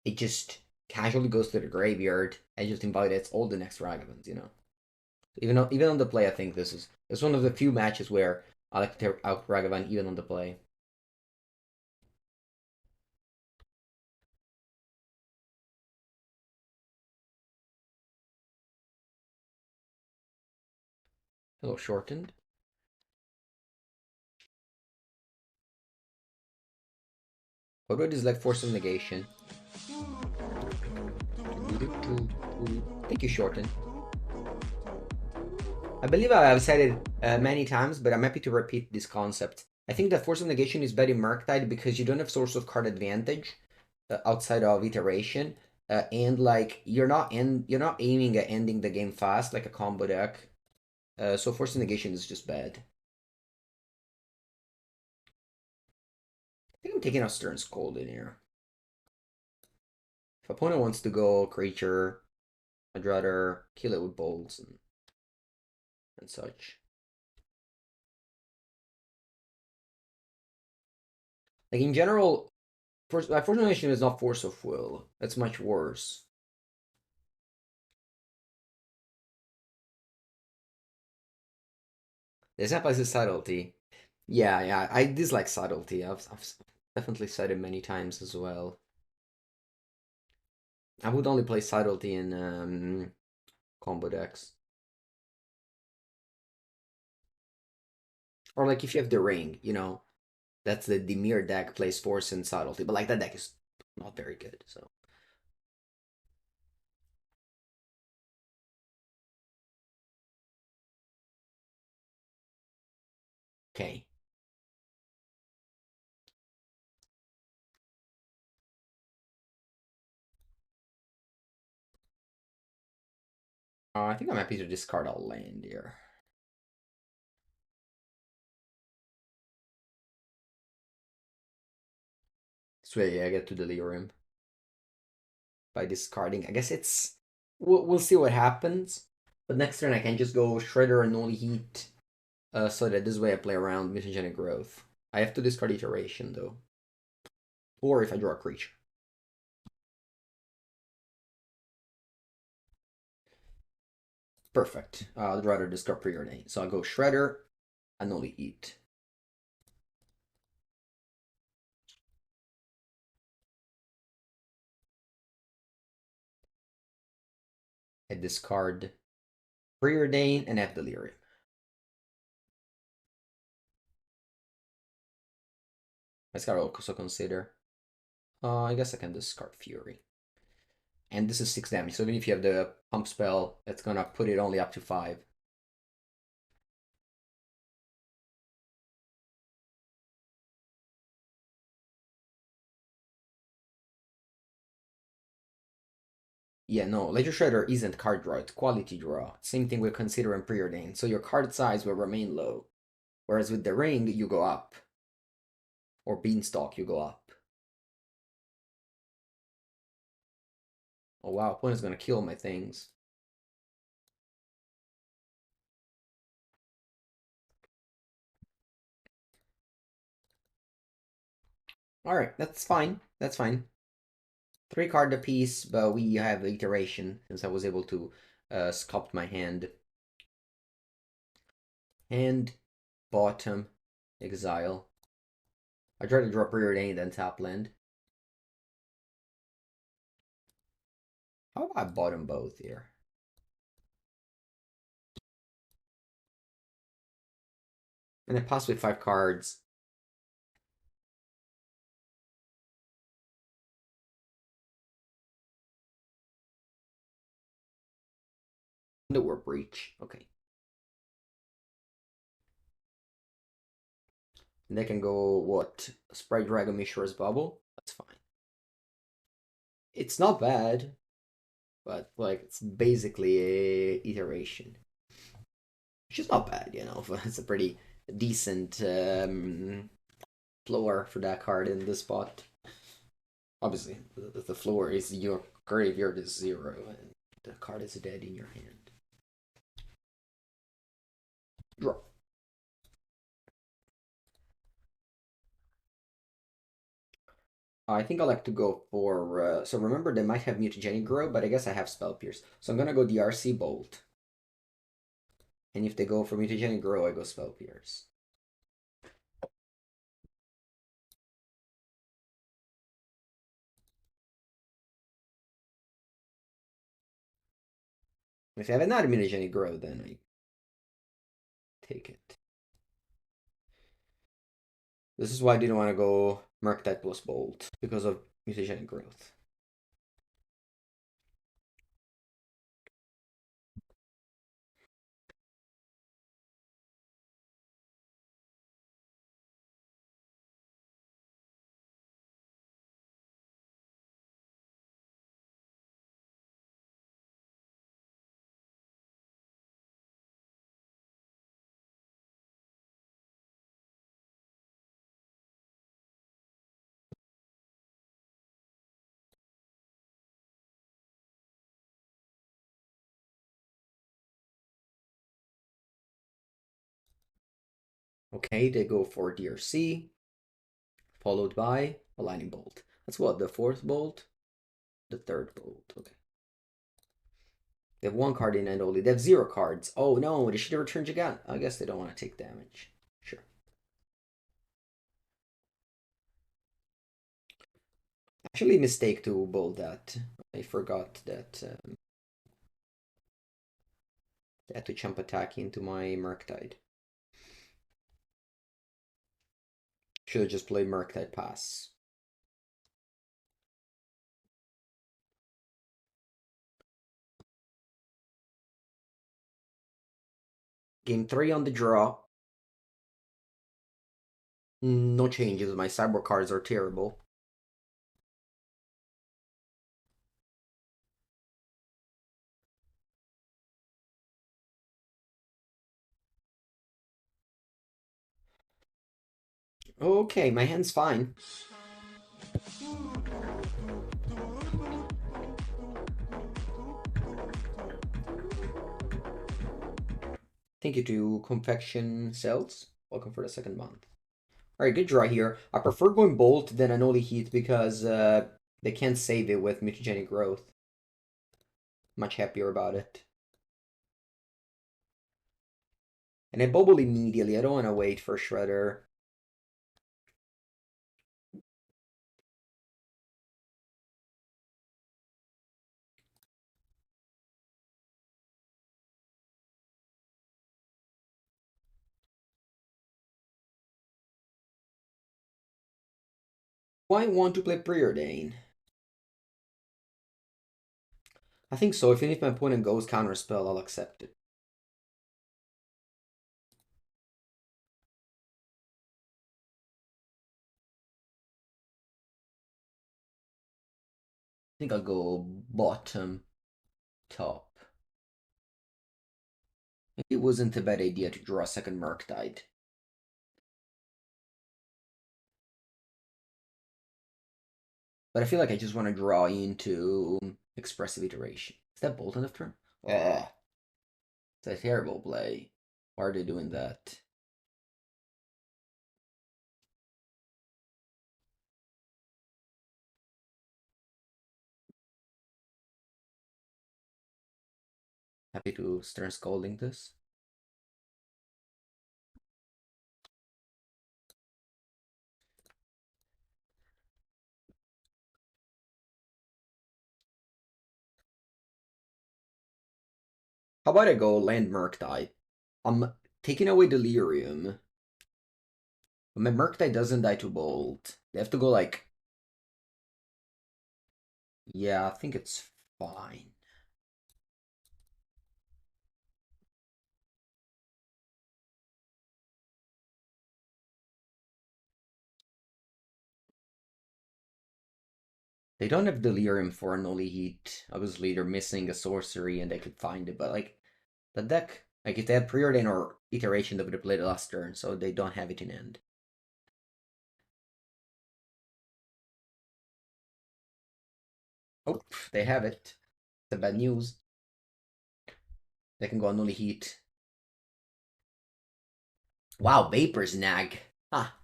A: it just casually goes to the graveyard and just invalidates all the next Ragavans, you know. Even on the play, I think this is one of the few matches where I like to take out Ragavan even on the play. A little shortened. What would this like force of negation? Thank you, shorten. I believe I've said it many times, but I'm happy to repeat this concept. I think that force of negation is better in Murktide because you don't have source of card advantage outside of iteration, and like you're not aiming at ending the game fast like a combo deck. So force of negation is just bad. I think I'm taking a Stern Scolding here. If opponent wants to go creature, I'd rather kill it with bolts and such. Like in general, force of negation is not force of will. That's much worse. The example is subtlety. Yeah, I dislike subtlety. I've definitely said it many times as well. I would only play subtlety in combo decks. Or like if you have the ring, that's the Dimir deck plays force and subtlety, but like that deck is not very good, so. Okay. I think I'm happy to discard a land here. So yeah, I get to Delirium by discarding. I guess it's we'll see what happens. But next turn I can just go Shredder and Unholy Heat, so that this way I play around Mutagenic Growth. I have to discard Iteration though, or if I draw a creature. Perfect. I'd rather discard Preordain. So I go Shredder and Unholy Heat. I discard Preordain and have Delirium. I gotta also consider. I guess I can discard Fury. And this is 6 damage, so even if you have the pump spell, that's gonna put it only up to 5. Yeah, no, Ledger Shredder isn't card draw, it's quality draw. Same thing we're considering Preordain, so your card size will remain low. Whereas with the ring, you go up. Or Beanstalk, you go up. Oh wow, opponent's gonna kill my things. Alright, that's fine. That's fine. 3 card apiece, but we have iteration since I was able to sculpt my hand. Hand, bottom, exile. I try to draw Preordain then top land. How about I bottom both here? And then pass with 5 cards. The Warp Breach. Okay. And they can go, what? Sprite Dragon Mishra's Bauble? That's fine. It's not bad, but like it's basically a iteration. Which is not bad, It's a pretty decent floor for that card in this spot. Obviously, the floor is your graveyard is 0, and the card is dead in your hand. Draw. I think I like to go for. So remember, they might have Mutagenic Grow, but I guess I have Spell Pierce. So I'm gonna go DRC Bolt. And if they go for Mutagenic Grow, I go Spell Pierce. If I have another Mutagenic Grow, then take it. This is why I didn't want to go Murktide plus Bolt, because of mutagenic growth. Okay, they go for DRC, followed by a Lightning Bolt. That's what, the fourth bolt? The third bolt, okay. They have one card in hand only. They have 0 cards. Oh no, they should have returned again. I guess they don't want to take damage. Sure. Actually, mistake to bolt that. I forgot that I had to jump attack into my Murktide. Should have just played Murktide pass. Game 3 on the draw. No changes. My cyber cards are terrible. Okay, my hand's fine. Thank you to Confection Cells. Welcome for the 2nd month. Alright, good draw here. I prefer going Bolt than Unholy Heat because they can't save it with mutagenic growth. Much happier about it. And I Bauble immediately. I don't want to wait for Shredder. Do I want to play Preordain? I think so. Even if my opponent goes Counterspell, I'll accept it. I think I'll go bottom, top. Maybe it wasn't a bad idea to draw a second Murktide. But I feel like I just want to draw into Expressive Iteration. Is that Bolt on the turn? Ugh. It's a terrible play. Why are they doing that? Happy to Stern Scolding this. How about I go land Murktide? I'm taking away Delirium. But my Murktide doesn't die to Bolt. They have to go like... Yeah, I think it's fine. They don't have Delirium for Unholy Heat. Obviously, they're missing a sorcery and they could find it, but like, the deck, like if they had Preordain or Iteration, they would have played it last turn, so they don't have it in end. Oh, they have it. The bad news. They can go Unholy Heat. Wow, Vapor Snag. Ah.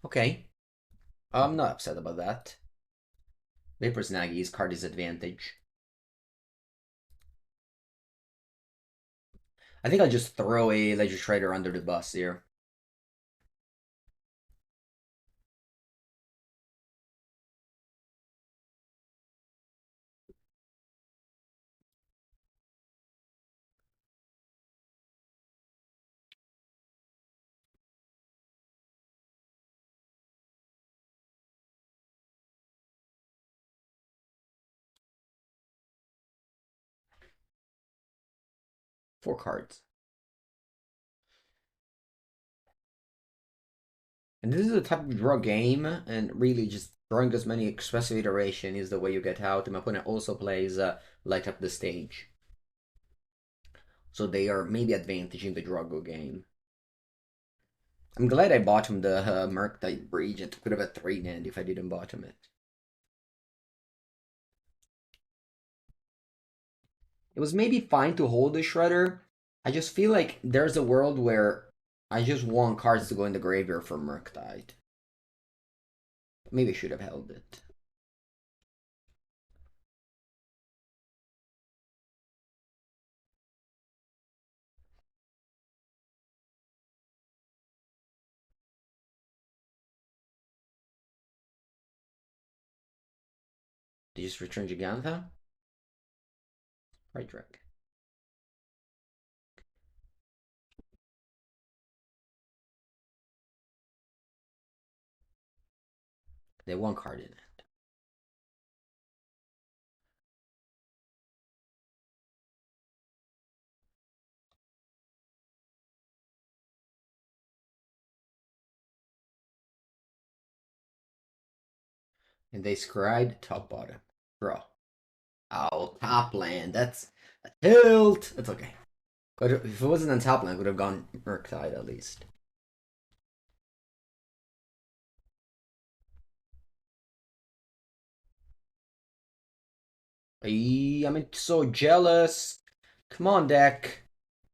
A: Okay. I'm not upset about that. Vapor Snaggy's card disadvantage. I think I'll just throw a Ledger Trader under the bus here. 4 cards. And this is a type of draw game, and really just drawing as many expressive iteration is the way you get out. And my opponent also plays Light Up the Stage. So they are maybe advantaging the Drago game. I'm glad I bottomed the Murktide Regent. Could have had 3 land if I didn't bottom it. It was maybe fine to hold the Shredder. I just feel like there's a world where I just want cards to go in the graveyard for Murktide. Maybe I should have held it. Did you just return Giganta? Right, Drake. They have 1 card in it. And they scried top bottom. Draw. Oh, top land. That's a tilt. That's okay. If it wasn't on top land, I would have gone Murktide at least. I'm so jealous. Come on, deck.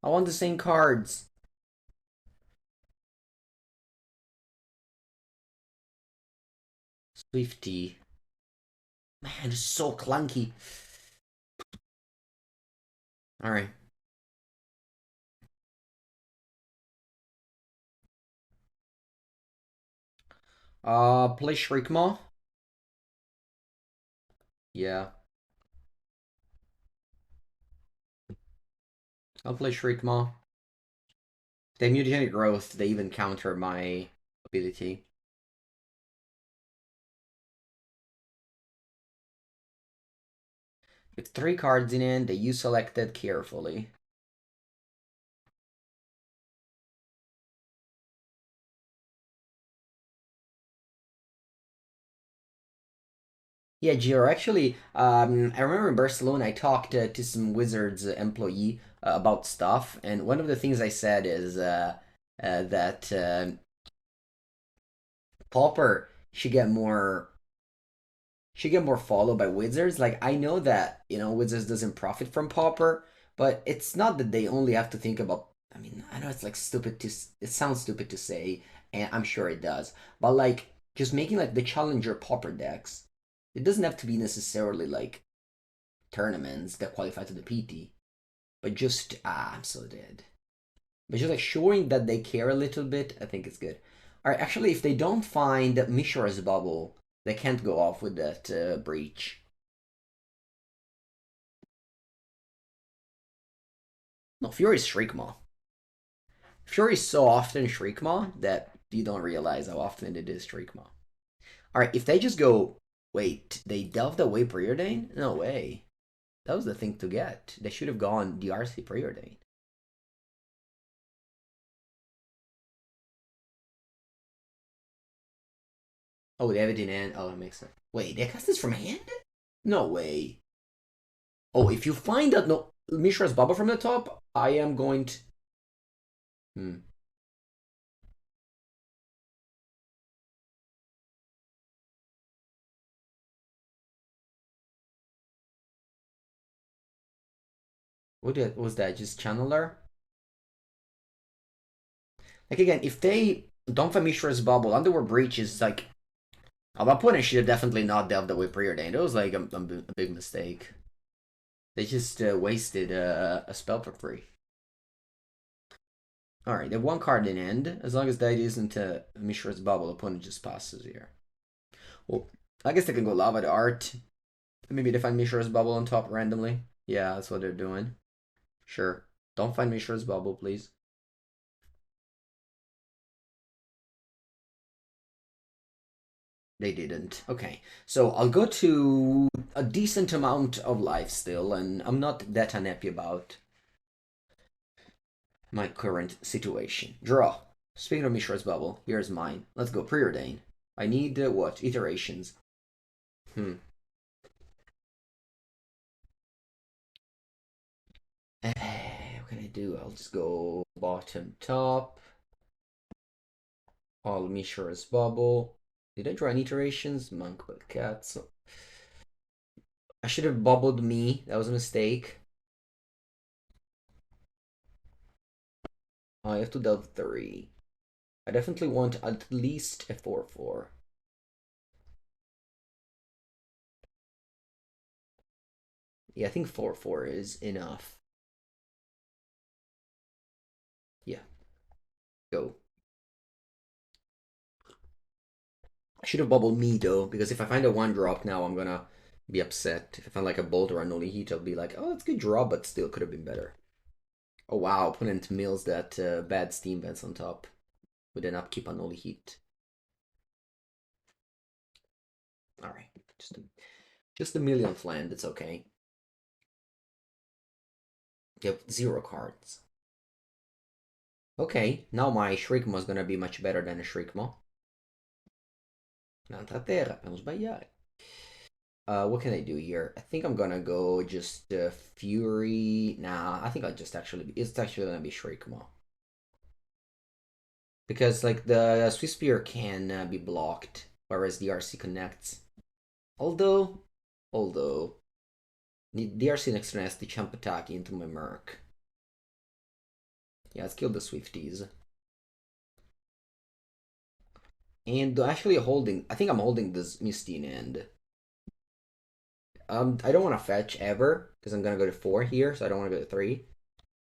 A: I want the same cards. 50. Man, it's so clunky. Alright. Play Shriekmaw. Yeah. I'll play Shriekmaw. They have mutagenic growth, they even counter my ability. With 3 cards in hand that you selected carefully. Yeah, Gio, actually, I remember in Barcelona I talked to some Wizards employee about stuff, and one of the things I said is that Pauper should get more followed by Wizards. Like, I know that, Wizards doesn't profit from Pauper, but it's not that they only have to think about. I mean, I know it's like stupid to. It sounds stupid to say, and I'm sure it does, but like just making like the challenger Pauper decks. It doesn't have to be necessarily like tournaments that qualify to the PT, but just I'm so dead. But just like showing that they care a little bit, I think it's good. All right, actually, if they don't find Mishra's bubble, they can't go off with that breach. No, Fury's Shriekmaw. Fury's so often Shriekmaw that you don't realize how often it is Shriekmaw. All right, if they just go, wait, they delved away Preordain? No way. That was the thing to get. They should have gone DRC Preordain. Oh, they have it in hand. Oh, that makes sense. Wait, they cast this from hand? No way. Oh, if you find that no Mishra's Bauble from the top, I am going to. Hmm. What was that? Just Channeler? Like again, if they don't find Mishra's Bubble, Underworld Breach is like. At my point, I should have definitely not delved away Preordained. It was like a big mistake. They just wasted a spell for free. Alright, they have 1 card in end. As long as that isn't Mishra's Bubble, opponent just passes here. Well, I guess they can go Lava to Art. Maybe they find Mishra's Bubble on top randomly. Yeah, that's what they're doing. Sure. Don't find Mishra's Bubble, please. They didn't. Okay. So I'll go to a decent amount of life still, and I'm not that unhappy about. my current situation. Draw. Speaking of Mishra's Bauble, here's mine. Let's go. Preordain. I need, what? Iterations. What can I do? I'll just go bottom top. All Mishra's Bauble. Did I draw any iterations? Monk with cat. So I should have bubbled me. That was a mistake. I have to delve 3. I definitely want at least a 4/4. Yeah, I think 4/4 is enough. Yeah, go. I should have bubbled me though, because if I find a 1-drop now, I'm gonna be upset. If I find like a Bolt or an Unholy Heat, I'll be like, oh, that's a good draw, but still could have been better. Oh wow, opponent mills that bad Steam Vents on top with an upkeep on Unholy Heat. Alright, just a millionth land, it's okay. You have 0 cards. Okay, now my Shriekmaw is gonna be much better than a Shriekmaw. Un'altra terra, abbiamo sbagliare. What can I do here? I think I'm gonna go just Fury. Nah, I think I'll just actually. It's actually gonna be Shriekmaw. Because, like, the Swiss Spear can be blocked, whereas the RC connects. Although, the DRC next turn has to jump attack into my Merc. Yeah, let's kill the Swifties. And actually holding, I think I'm holding this Misty in hand. I don't want to fetch ever, because I'm going to go to 4 here, so I don't want to go to 3.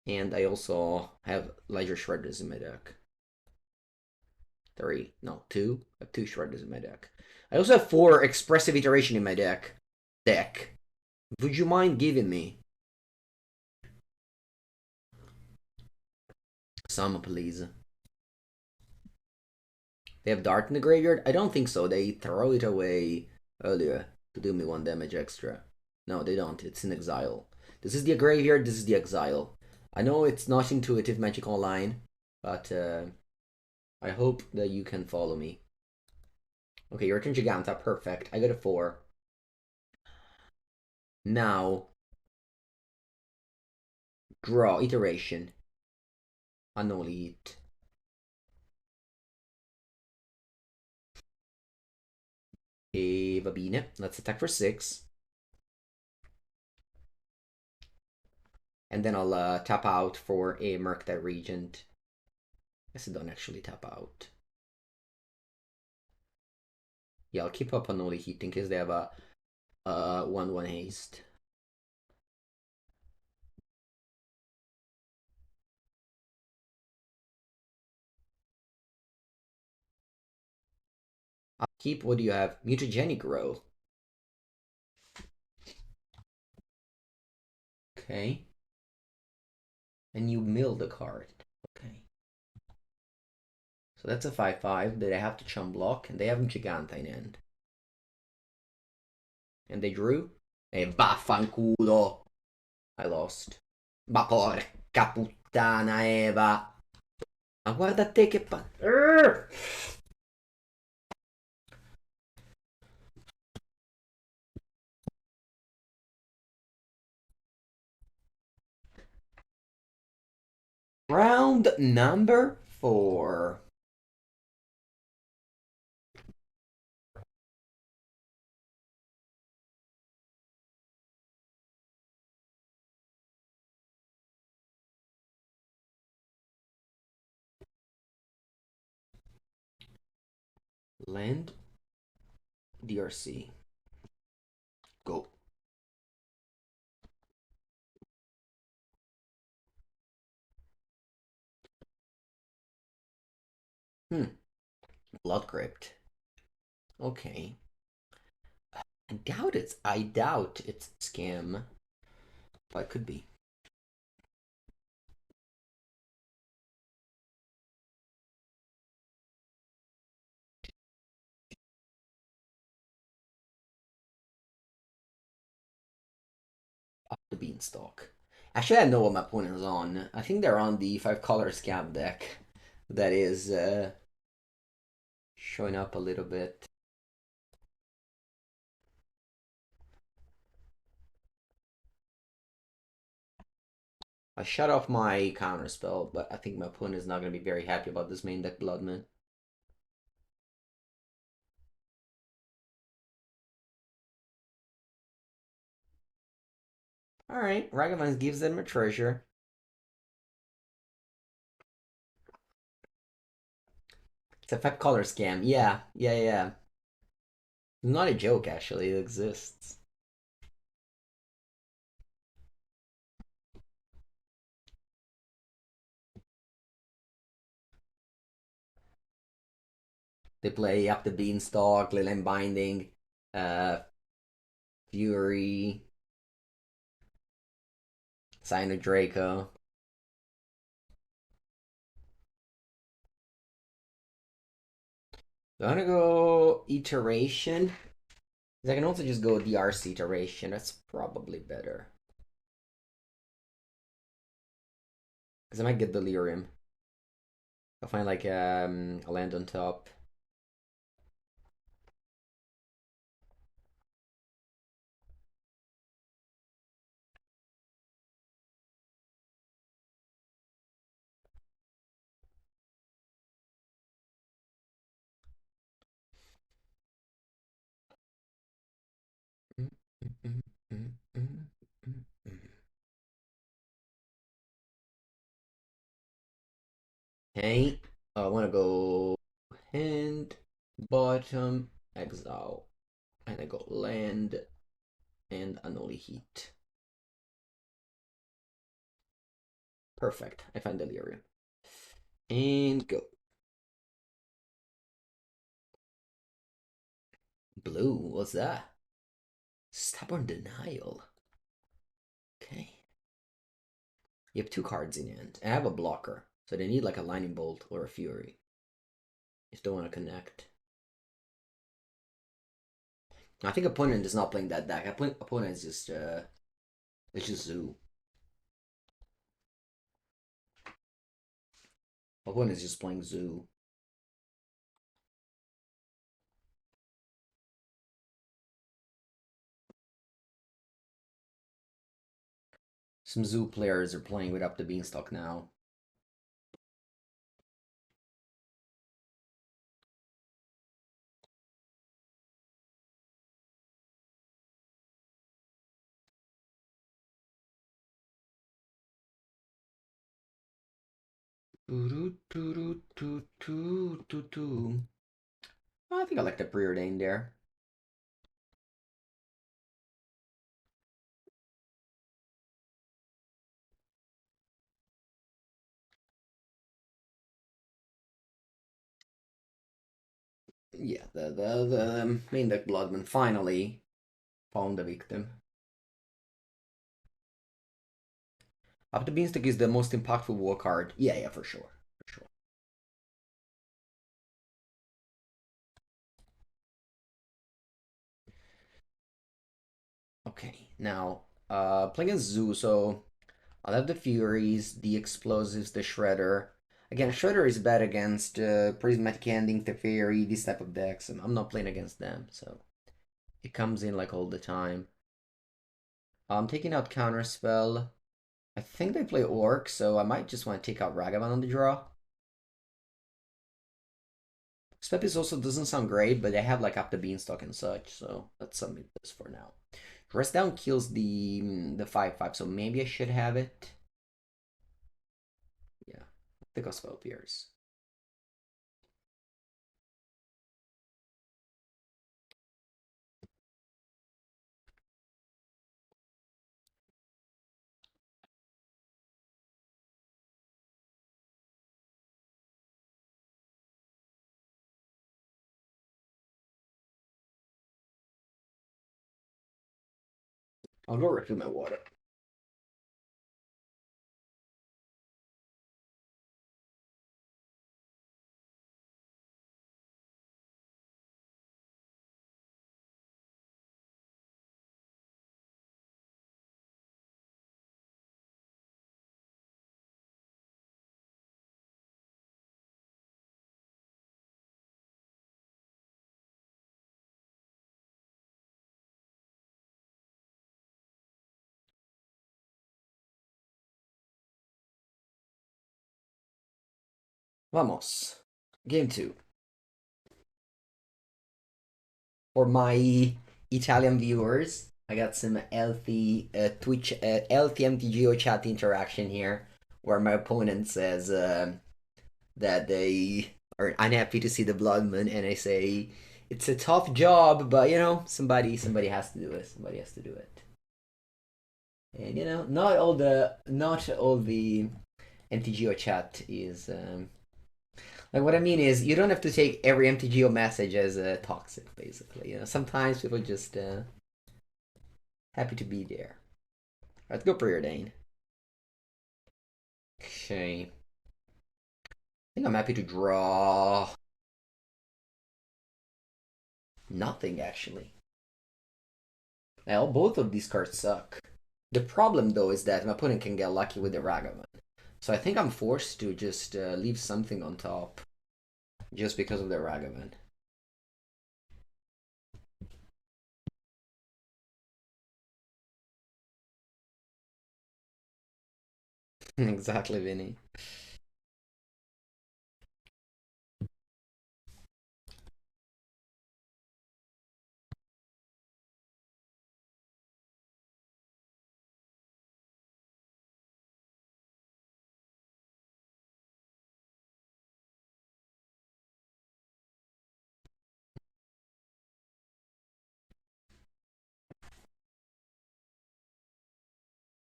A: And I also have Ledger Shredders in my deck. 3, no, 2. I have 2 Shredders in my deck. I also have 4 Expressive Iteration in my deck. Would you mind giving me some, please? They have Dart in the graveyard? I don't think so. They throw it away earlier to do me 1 damage extra. No, they don't. It's in exile. This is the graveyard, this is the exile. I know it's not intuitive Magic Online, but I hope that you can follow me. Okay, your turn Giganta, perfect. I got a 4. Now, draw, iteration. Unholy Heat. E va bene, let's attack for 6. And then I'll tap out for a Murktide Regent. I guess I don't actually tap out. Yeah, I'll keep up Unholy Heat in case they have a 1/1 haste. I'll keep, what do you have? Mutagenic Row. Okay. And you mill the card. Okay. So that's a 5/5 that I have to chum block, and they have Giganta in hand. And they drew? E vaffanculo! I lost. Ma porca puttana Eva! Ma guarda te che Round number 4. Land DRC. Go. Blood Crypt. Okay. I doubt it's a scam. But it could be. Up the beanstalk. Actually, I know what my opponent is on. I think they're on the 5-color scab deck that is showing up a little bit. I shut off my counterspell, but I think my opponent is not going to be very happy about this main deck Bloodman. Alright, Ragavan gives them a treasure. It's a 5-color scam. Yeah, yeah, yeah. It's not a joke, actually. It exists. They play Up the Beanstalk, Leyline Binding, uh, Fury, Sign of Draco. I'm gonna go Iteration. I can also just go DRC Iteration. That's probably better. Because I might get Delirium. I'll find like a land on top. Okay, I want to go hand, bottom, exile, and I go land and Unholy Heat. Perfect. I find Delirium. And go. Blue, what's that? Stubborn Denial. Okay. You have 2 cards in hand. I have a blocker, so they need like a Lightning Bolt or a Fury if they want to connect. I think opponent is not playing that deck. Opponent is just it's just Zoo. Opponent is just playing Zoo. Some Zoo players are playing with Up the Beanstalk now. I think I like the Preordain there. Yeah, the main deck Bloodman finally found a victim. Up the Beanstalk is the most impactful war card. Yeah, yeah, for sure. For sure. Okay, now, playing as Zoo, so I'll have the Furies, the Explosives, the Shredder. Again, Shredder is bad against Prismatic Ending, Teferi, these type of decks, and I'm not playing against them, so it comes in like all the time. I'm taking out Counterspell. I think they play Orc, so I might just want to take out Ragavan on the draw. Spepis also doesn't sound great, but they have like Up the Beanstalk and such, so let's submit this for now. Rest down kills the 5/5, so maybe I should have it. Yeah, I think I'll spell Pierce. I'll go refill my water. Vamos. Game 2. For my Italian viewers, I got some healthy Twitch, healthy MTGO chat interaction here, where my opponent says that they are unhappy to see the Blood Moon, and I say it's a tough job, but somebody has to do it. Somebody has to do it. And not all the MTGO chat is like, what I mean is, you don't have to take every MTGO message as toxic, basically. Sometimes people just happy to be there. Let's go Preordain. Okay. I think I'm happy to draw nothing, actually. Well, both of these cards suck. The problem, though, is that my opponent can get lucky with the Ragavan. So I think I'm forced to just leave something on top. Just because of the Ragavan. Exactly, Vinny.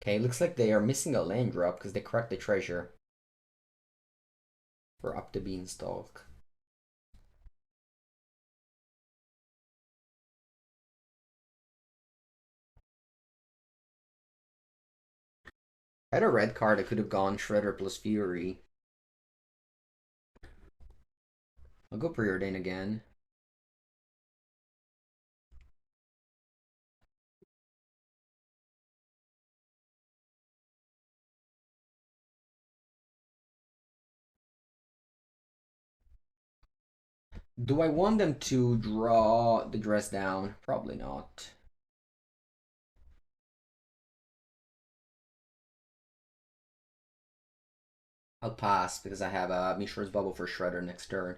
A: Okay, looks like they are missing a land drop because they cracked the treasure for up the beanstalk. I had a red card, I could have gone Shredder plus Fury. I'll go Preordain again. Do I want them to draw the dress down? Probably not. I'll pass because I have a Mishra's Bauble for Shredder next turn.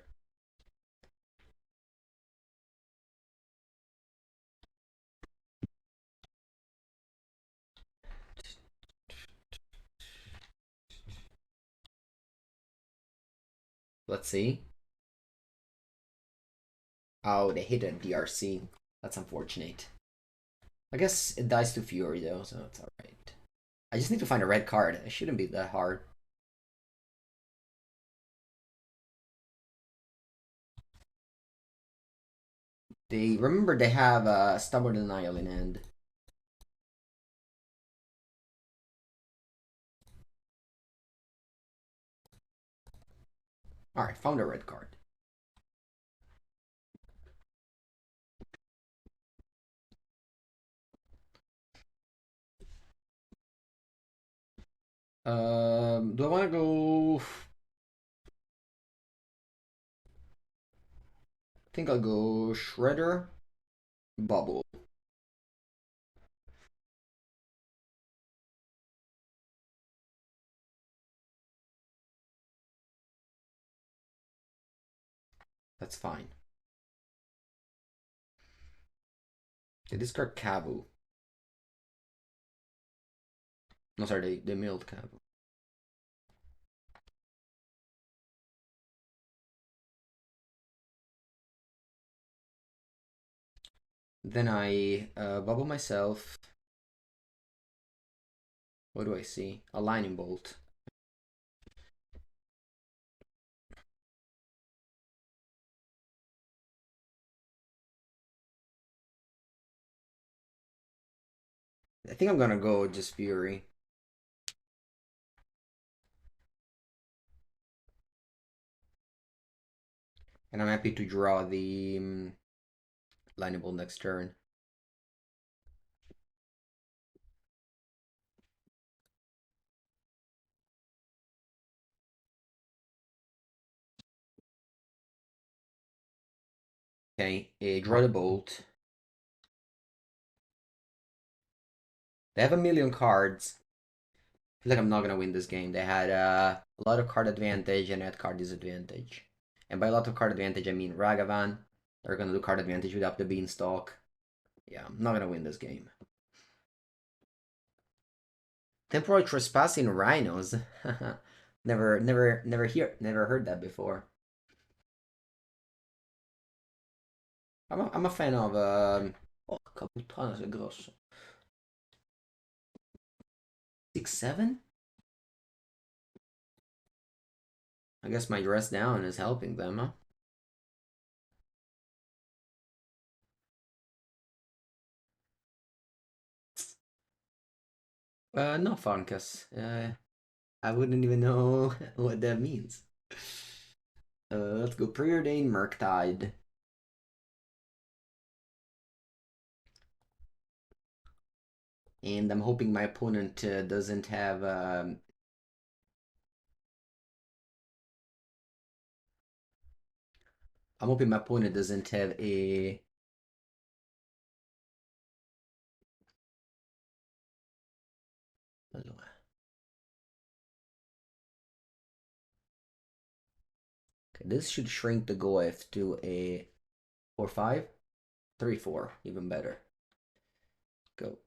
A: Let's see. Oh, they hit a DRC. That's unfortunate. I guess it dies to Fury though, so it's alright. I just need to find a red card. It shouldn't be that hard. Remember they have Stubborn Denial in hand. Alright, found a red card. Do I want to go? I think I'll go Shredder, Bubble. That's fine. They discard Kavu. No, sorry, they milled Kavu. Then I bubble myself. What do I see? A lightning bolt. I think I'm gonna go just Fury. And I'm happy to draw the lightning bolt next turn. Okay, draw the bolt. They have a million cards. I feel like I'm not gonna win this game. They had A lot of card advantage and at card disadvantage. And by a lot of card advantage, I mean Ragavan. They're gonna do card advantage without the Beanstalk. Yeah, I'm not gonna win this game. Temporal trespassing rhinos. Never heard that before. I'm a fan of oh, Caputano è grosso. 6-7? I guess my dress down is helping them, huh? No, Funkus. I wouldn't even know what that means. Let's go Preordain Murktide. And I'm hoping my opponent doesn't have I'm hoping my opponent doesn't have a okay, this should shrink the Goef to a 4-5. 3-4, even better. Go.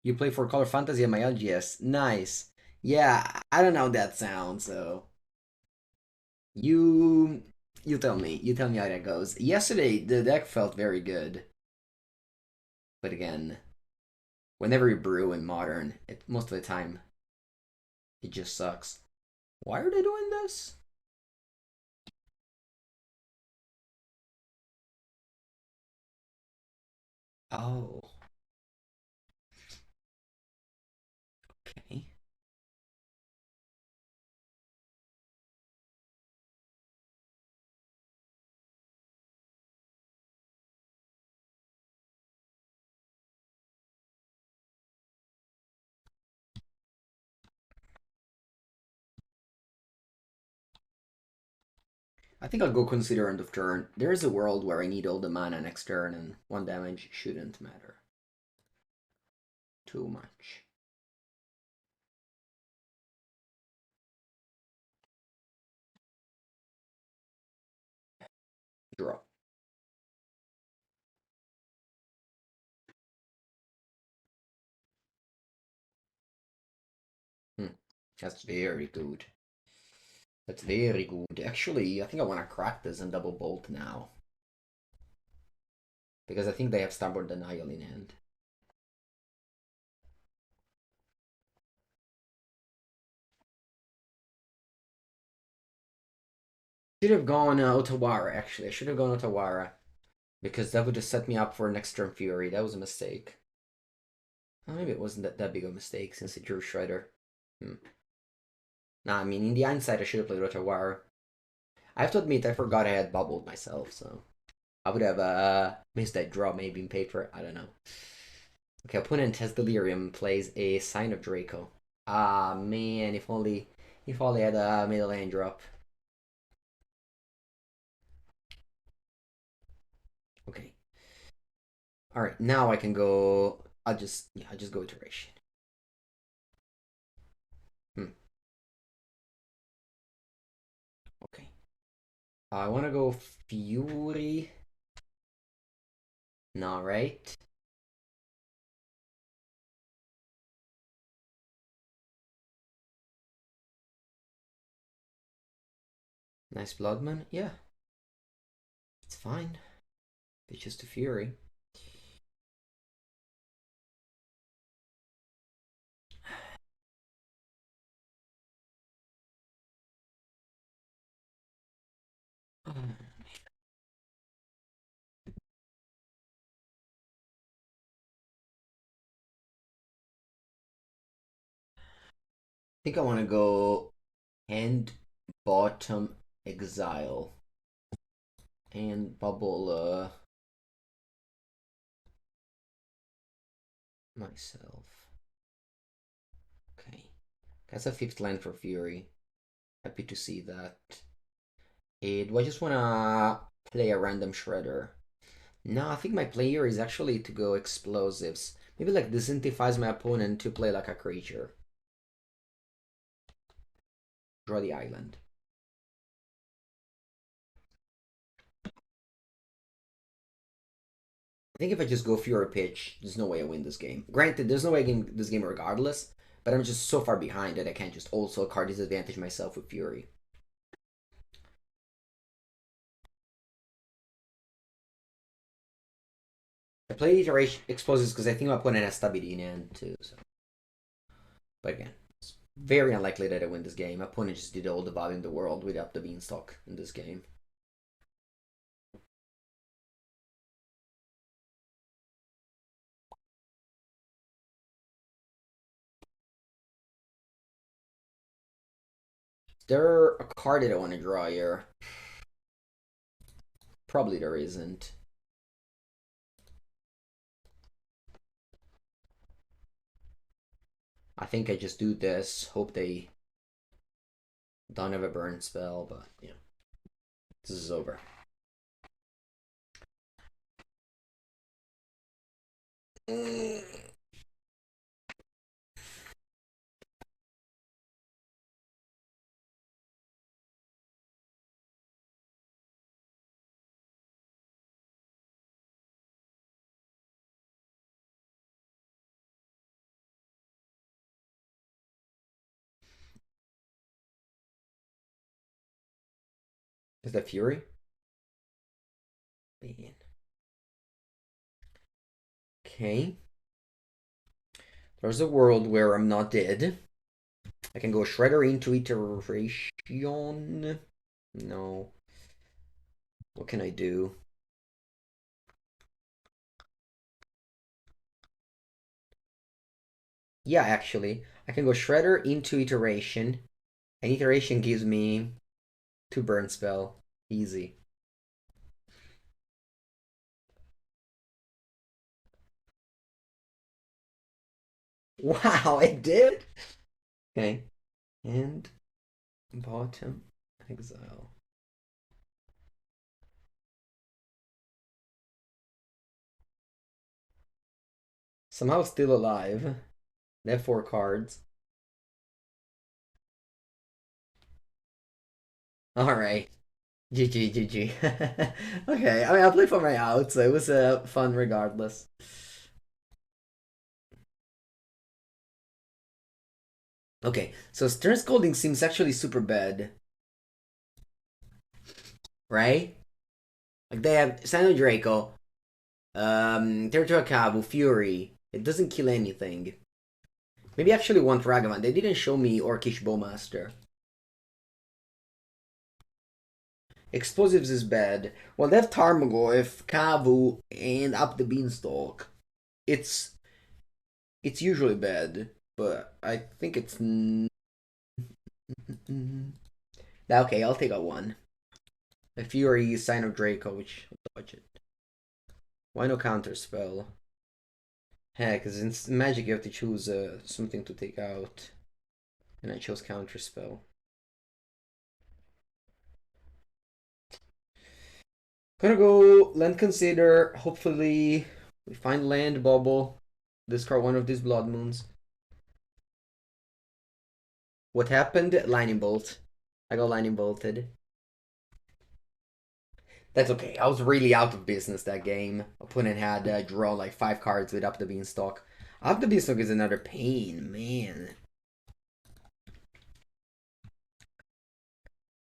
A: You play for Color Fantasy at my LGS. Nice. Yeah, I don't know how that sounds, so you you tell me. You tell me how that goes. Yesterday the deck felt very good. But again, whenever you brew in modern, most of the time it just sucks. Why are they doing this? Oh, okay. I think I'll go consider end of turn. There is a world where I need all the mana next turn and 1 damage shouldn't matter too much. Draw. That's very good. That's very good. Actually, I think I want to crack this and double bolt now. Because I think they have Starboard Denial in hand. Should have gone Otawara, actually. I should have gone Otawara. Because that would have set me up for next turn Fury. That was a mistake. Oh, maybe it wasn't that big of a mistake since it drew Shredder. Nah, I mean, in the hindsight, I should have played Otawara. I have to admit, I forgot I had bubbled myself, so I would have missed that draw maybe in paper. I don't know. Okay, opponent has Delirium, plays a Sign of Draco. Ah, man, if only I had a middle hand drop. Okay. All right, now I can go. I'll just go iteration. Okay. I want to go Fury. No, right? Nice Bloodman. Yeah, it's fine. It's just a Fury. I think I want to go hand bottom exile and bubble myself. Okay, that's a 5th land for Fury. Happy to see that. Do I just want to play a random shredder? No, I think my play here is actually to go explosives. Maybe like this incentivizes my opponent to play like a creature. draw the island. I think if I just go Fury Pitch, there's no way I win this game. Granted, there's no way I win this game regardless, but I'm just so far behind that I can't just also card disadvantage myself with Fury. I play Iteration Explosives because I think my opponent has stability in hand too. So. But again, it's very unlikely that I win this game. My opponent just did all the value in the world without the Beanstalk in this game. Is there a card that I want to draw here? Probably there isn't. I think I just do this, hope they don't have a burn spell, but yeah, this is over. Is that Fury? Man. Okay. There's a world where I'm not dead. I can go Shredder into Iteration. No. What can I do? Yeah, actually. I can go Shredder into Iteration. And Iteration gives me 2 burn spell. Easy. Wow, it did? Okay. And bottom exile. Somehow still alive. They have 4 cards. Alright. GG, GG. Okay, I mean, I played for my out, so it was fun regardless. Okay, so Stern Scolding seems actually super bad. Right? Like, they have Sino Draco, Territorial Cabo, Fury. It doesn't kill anything. Maybe I actually want Ragavan. They didn't show me Orcish Bowmaster. Explosives is bad. Well, they have Tarmogoyf, Kavu, and Up the Beanstalk. It's usually bad, but I think it's okay. I'll take a 1. A Fury, Sign of Draco, which will dodge it. Why no Counterspell? Heck, because in Magic you have to choose something to take out, and I chose Counterspell. Gonna go Land Consider. Hopefully, we find land, Bauble. Discard one of these Blood Moons. What happened? Lightning Bolt. I got Lightning Bolted. That's okay. I was really out of business that game. Opponent had draw like 5 cards with Up the Beanstalk. Up the Beanstalk is another pain, man.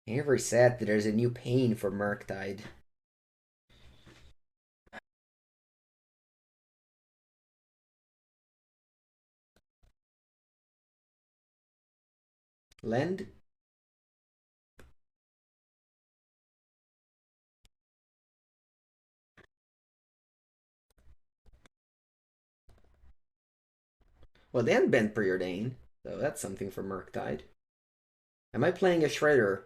A: Every set there's a new pain for Murktide. Lend? Well, they hadn't been Preordain, so that's something for Murktide. Am I playing a Shredder?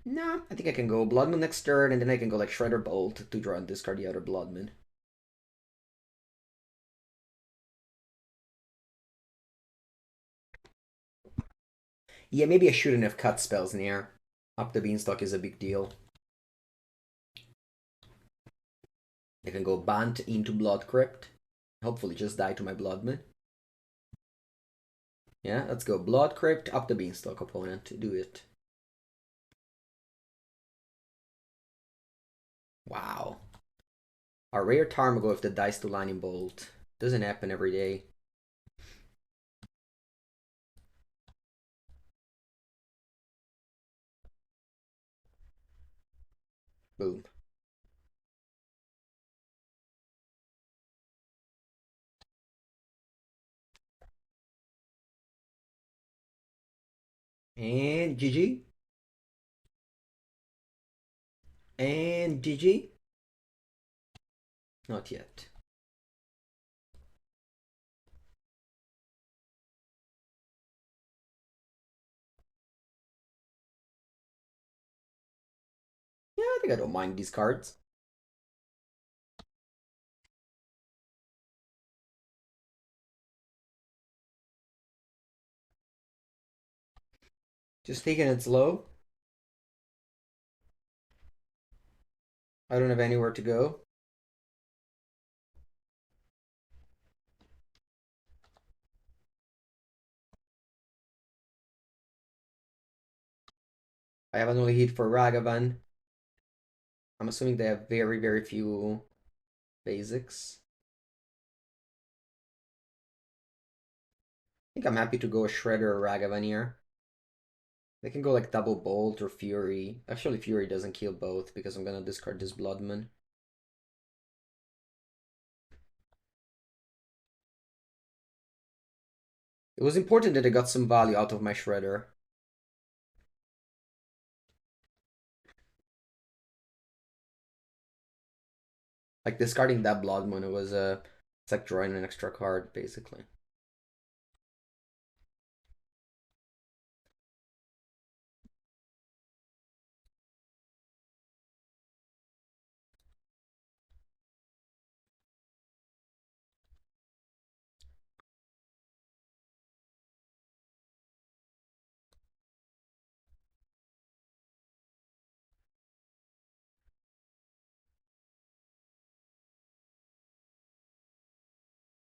A: No, I think I can go Bloodmoon next turn, and then I can go like Shredder Bolt to draw and discard the other Bloodmoon. Yeah, maybe I shouldn't have cut spells near. Up the Beanstalk is a big deal. I can go Bant into Blood Crypt. Hopefully just die to my Bloodmoon. Yeah, let's go. Blood Crypt up the Beanstalk opponent to do it. Wow. A rare Tarmogo with the dice to Lightning Bolt. Doesn't happen every day. Boom. And GG. And GG. Not yet. Yeah, I think I don't mind these cards. Just taking it slow. I don't have anywhere to go. I have Unholy Heat for Ragavan. I'm assuming they have very, very few basics. I think I'm happy to go a Shredder or Ragavan here. They can go like double Bolt or Fury. Actually, Fury doesn't kill both because I'm gonna discard this Bloodman. It was important that I got some value out of my Shredder. Like discarding that Bloodman, it was it's like drawing an extra card basically.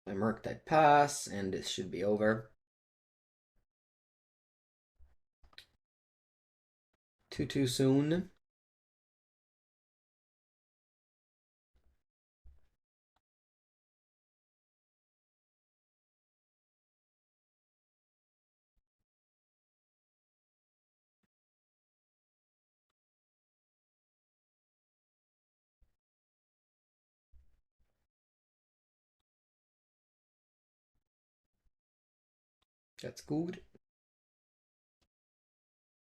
A: My Murktide pass, and this should be over. Too soon. That's good.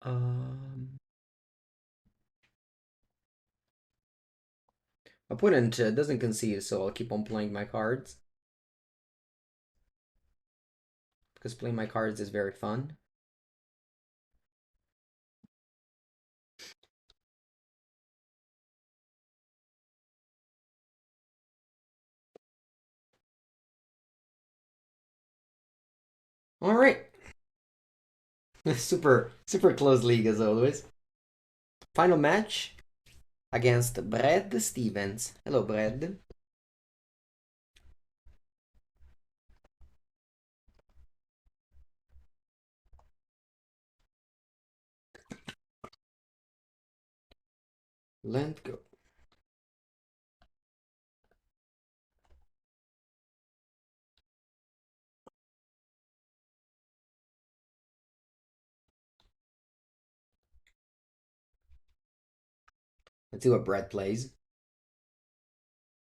A: Um, Opponent doesn't concede, so I'll keep on playing my cards. Because playing my cards is very fun. Alright. Super close league as always. Final match against Brad Stevens. Hello, Brad. Let's go. Let's see what Brad plays.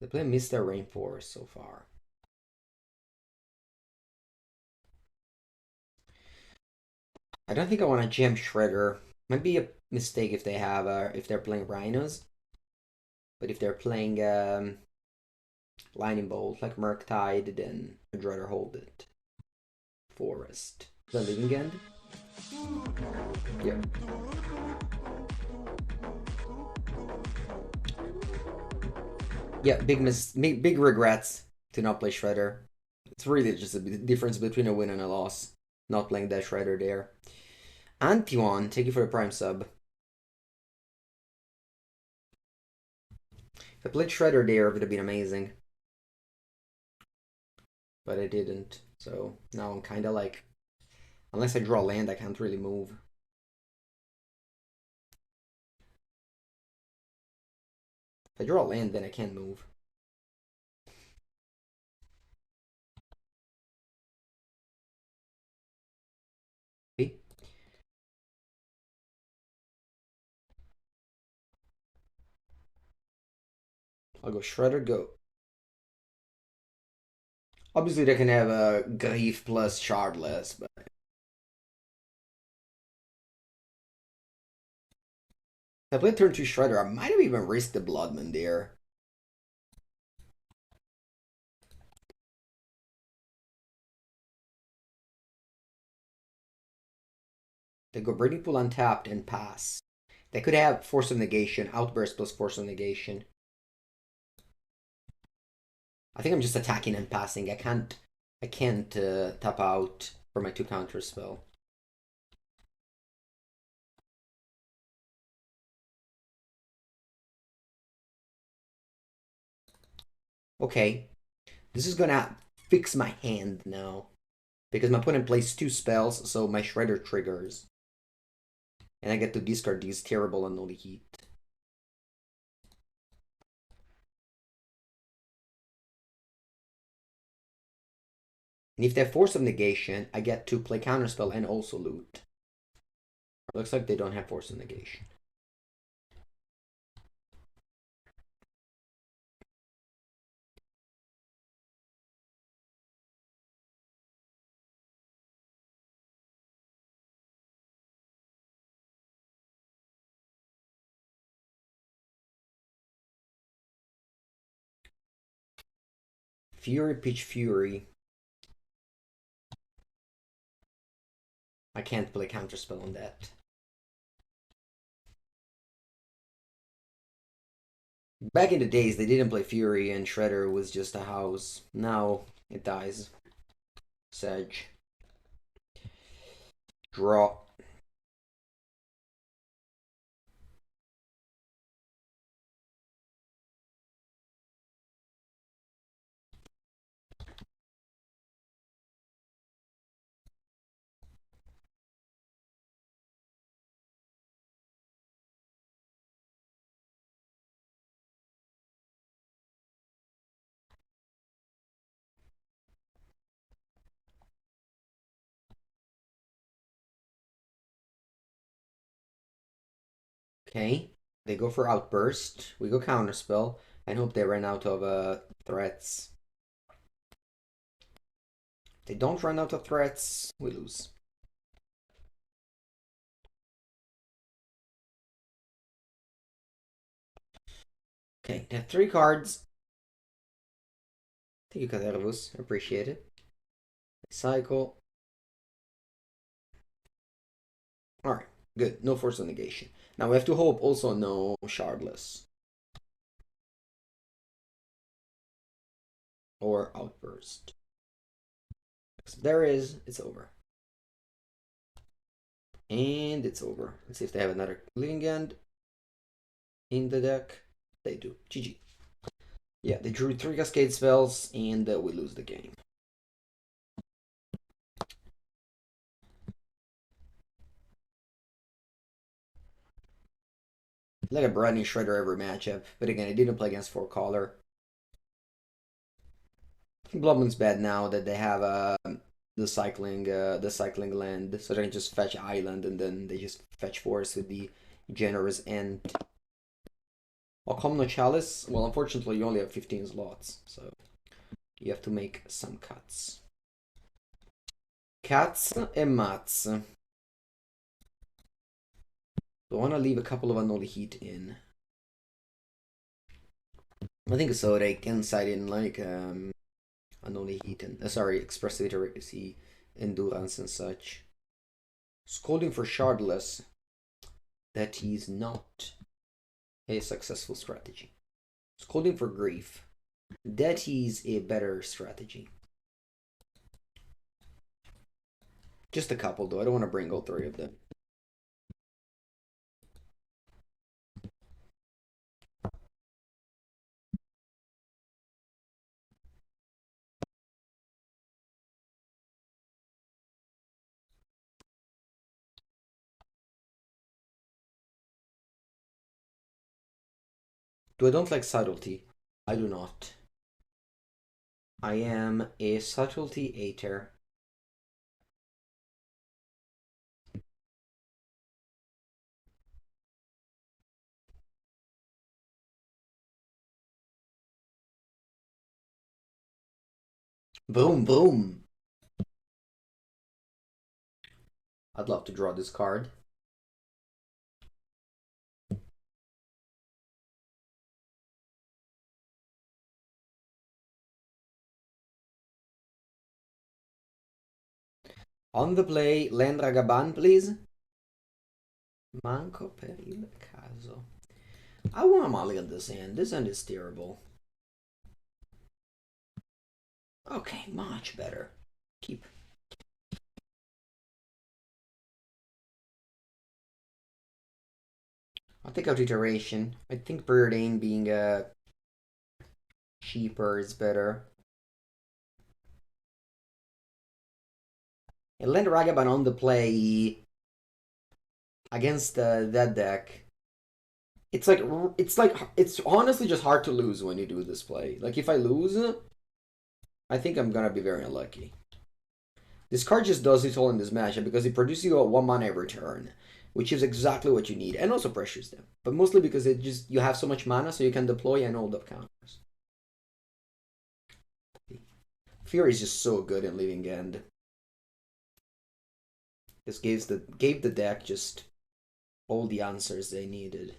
A: They play Misty Rainforest so far. I don't think I want to jam Shredder. Might be a mistake if they have if they're playing Rhinos. But if they're playing Lightning Bolt like Murktide, then I'd rather hold it. Forest. The Living End? Yeah. Yeah, big regrets to not play Shredder. It's really just a difference between a win and a loss. Not playing that Shredder there. Antiwan, thank you for the Prime sub. If I played Shredder there, it would have been amazing. But I didn't. So now I'm kind of like Unless I draw land, I can't really move. If I draw land, then I can't move. Okay. I'll go Shredder, go. Obviously, they can have a Grief plus Shardless, but if I played turn 2 Shredder, I might have even risked the Bloodman there. They go Breeding Pool untapped and pass. They could have Force of Negation, Outburst plus Force of Negation. I think I'm just attacking and passing. I can't tap out for my 2 Counterspell. Okay. This is gonna fix my hand now. Because my opponent plays 2 spells, so my Shredder triggers. And I get to discard these terrible Unholy Heat. And if they have Force of Negation, I get to play Counterspell and also loot. Looks like they don't have Force of Negation. Fury, Pitch Fury. I can't play Counterspell on that. Back in the days, they didn't play Fury and Shredder was just a house. Now it dies. Sedge. Draw. Okay. They go for Outburst. We go Counterspell. I hope they run out of threats. If they don't run out of threats, we lose. Okay, they have 3 cards. Thank you, Catervus. Appreciate it. Cycle. Alright, good. No Force of Negation. Now we have to hope also no Shardless. Or Outburst. If there is, it's over. And it's over. Let's see if they have another Living End in the deck. They do. GG. Yeah, they drew 3 Cascade spells, and we lose the game. Like a Brightening Shredder every matchup, but again, I didn't play against 4 Color. Bloodmoon's bad now that they have the cycling land, so they can just fetch Island and then they just fetch Forest with the generous end. Autumnal Chalice. Well, unfortunately, you only have 15 slots, so you have to make some cuts. Cats and mats. Do I want to leave a couple of Unholy Heat in? I think so. They can side in like Unholy Heat and sorry, Expressive Iteration, Endurance and such. Scalding for Shardless. That is not a successful strategy. Scalding for Grief. That is a better strategy. Just a couple though. I don't want to bring all 3 of them. Do I don't like subtlety? I do not. I am a subtlety hater. Boom, boom. I'd love to draw this card. On the play, land Ragavan, please. Manco per il caso. I want to mulligan this hand. This hand is terrible. Okay, much better. Keep. I'll take out Iteration. I think Preordain being cheaper is better. And land Ragavan on the play against that deck. It's honestly just hard to lose when you do this play. Like if I lose, I think I'm gonna be very unlucky. This card just does it all in this matchup because it produces you a 1 mana every turn, which is exactly what you need, and also pressures them. But mostly because you have so much mana, so you can deploy and hold up counters. Fiery is just so good in Living End. This gave the deck just all the answers they needed.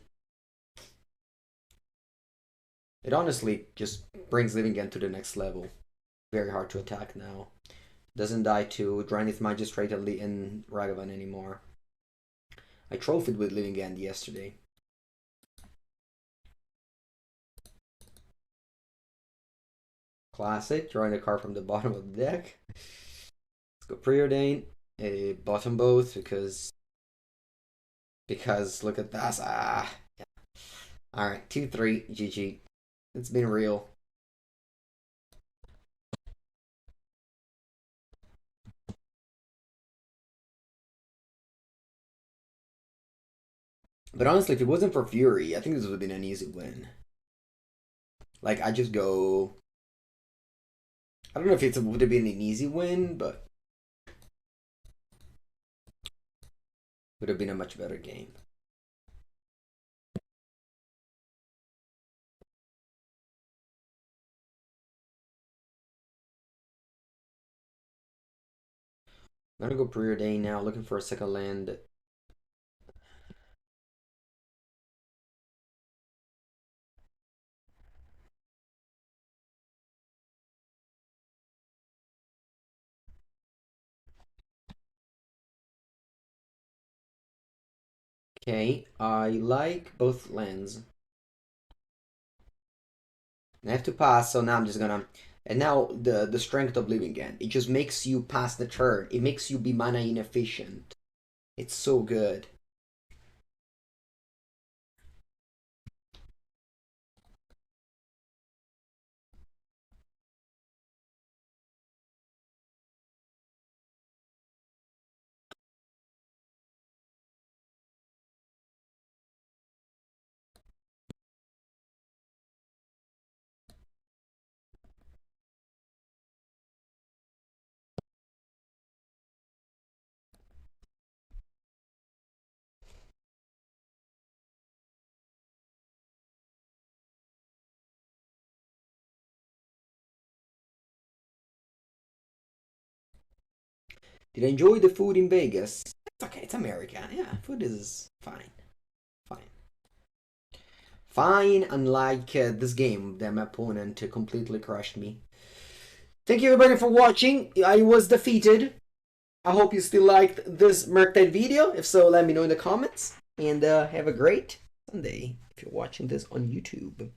A: It honestly just brings Living End to the next level. Very hard to attack now. Doesn't die to Dranith Magistrate in Ragavan anymore. I trophied with Living End yesterday. Classic, drawing a card from the bottom of the deck. Let's go Preordain. A bottom both because look at that. Yeah. Alright, 2-3, GG. It's been real. But honestly, if it wasn't for Fury, I think this would have been an easy win. Like, I just go... I don't know if it would have been an easy win, but... would have been a much better game. I'm gonna go Preordain now, looking for a second land. Okay, I like both lands. I have to pass, so now I'm just gonna... And now the strength of Living End. It just makes you pass the turn. It makes you be mana inefficient. It's so good. Did I enjoy the food in Vegas? It's okay, it's America. Yeah, food is fine. Fine. Fine, unlike this game that my opponent completely crushed me. Thank you everybody for watching. I was defeated. I hope you still liked this Murktide video. If so, let me know in the comments. And have a great Sunday if you're watching this on YouTube.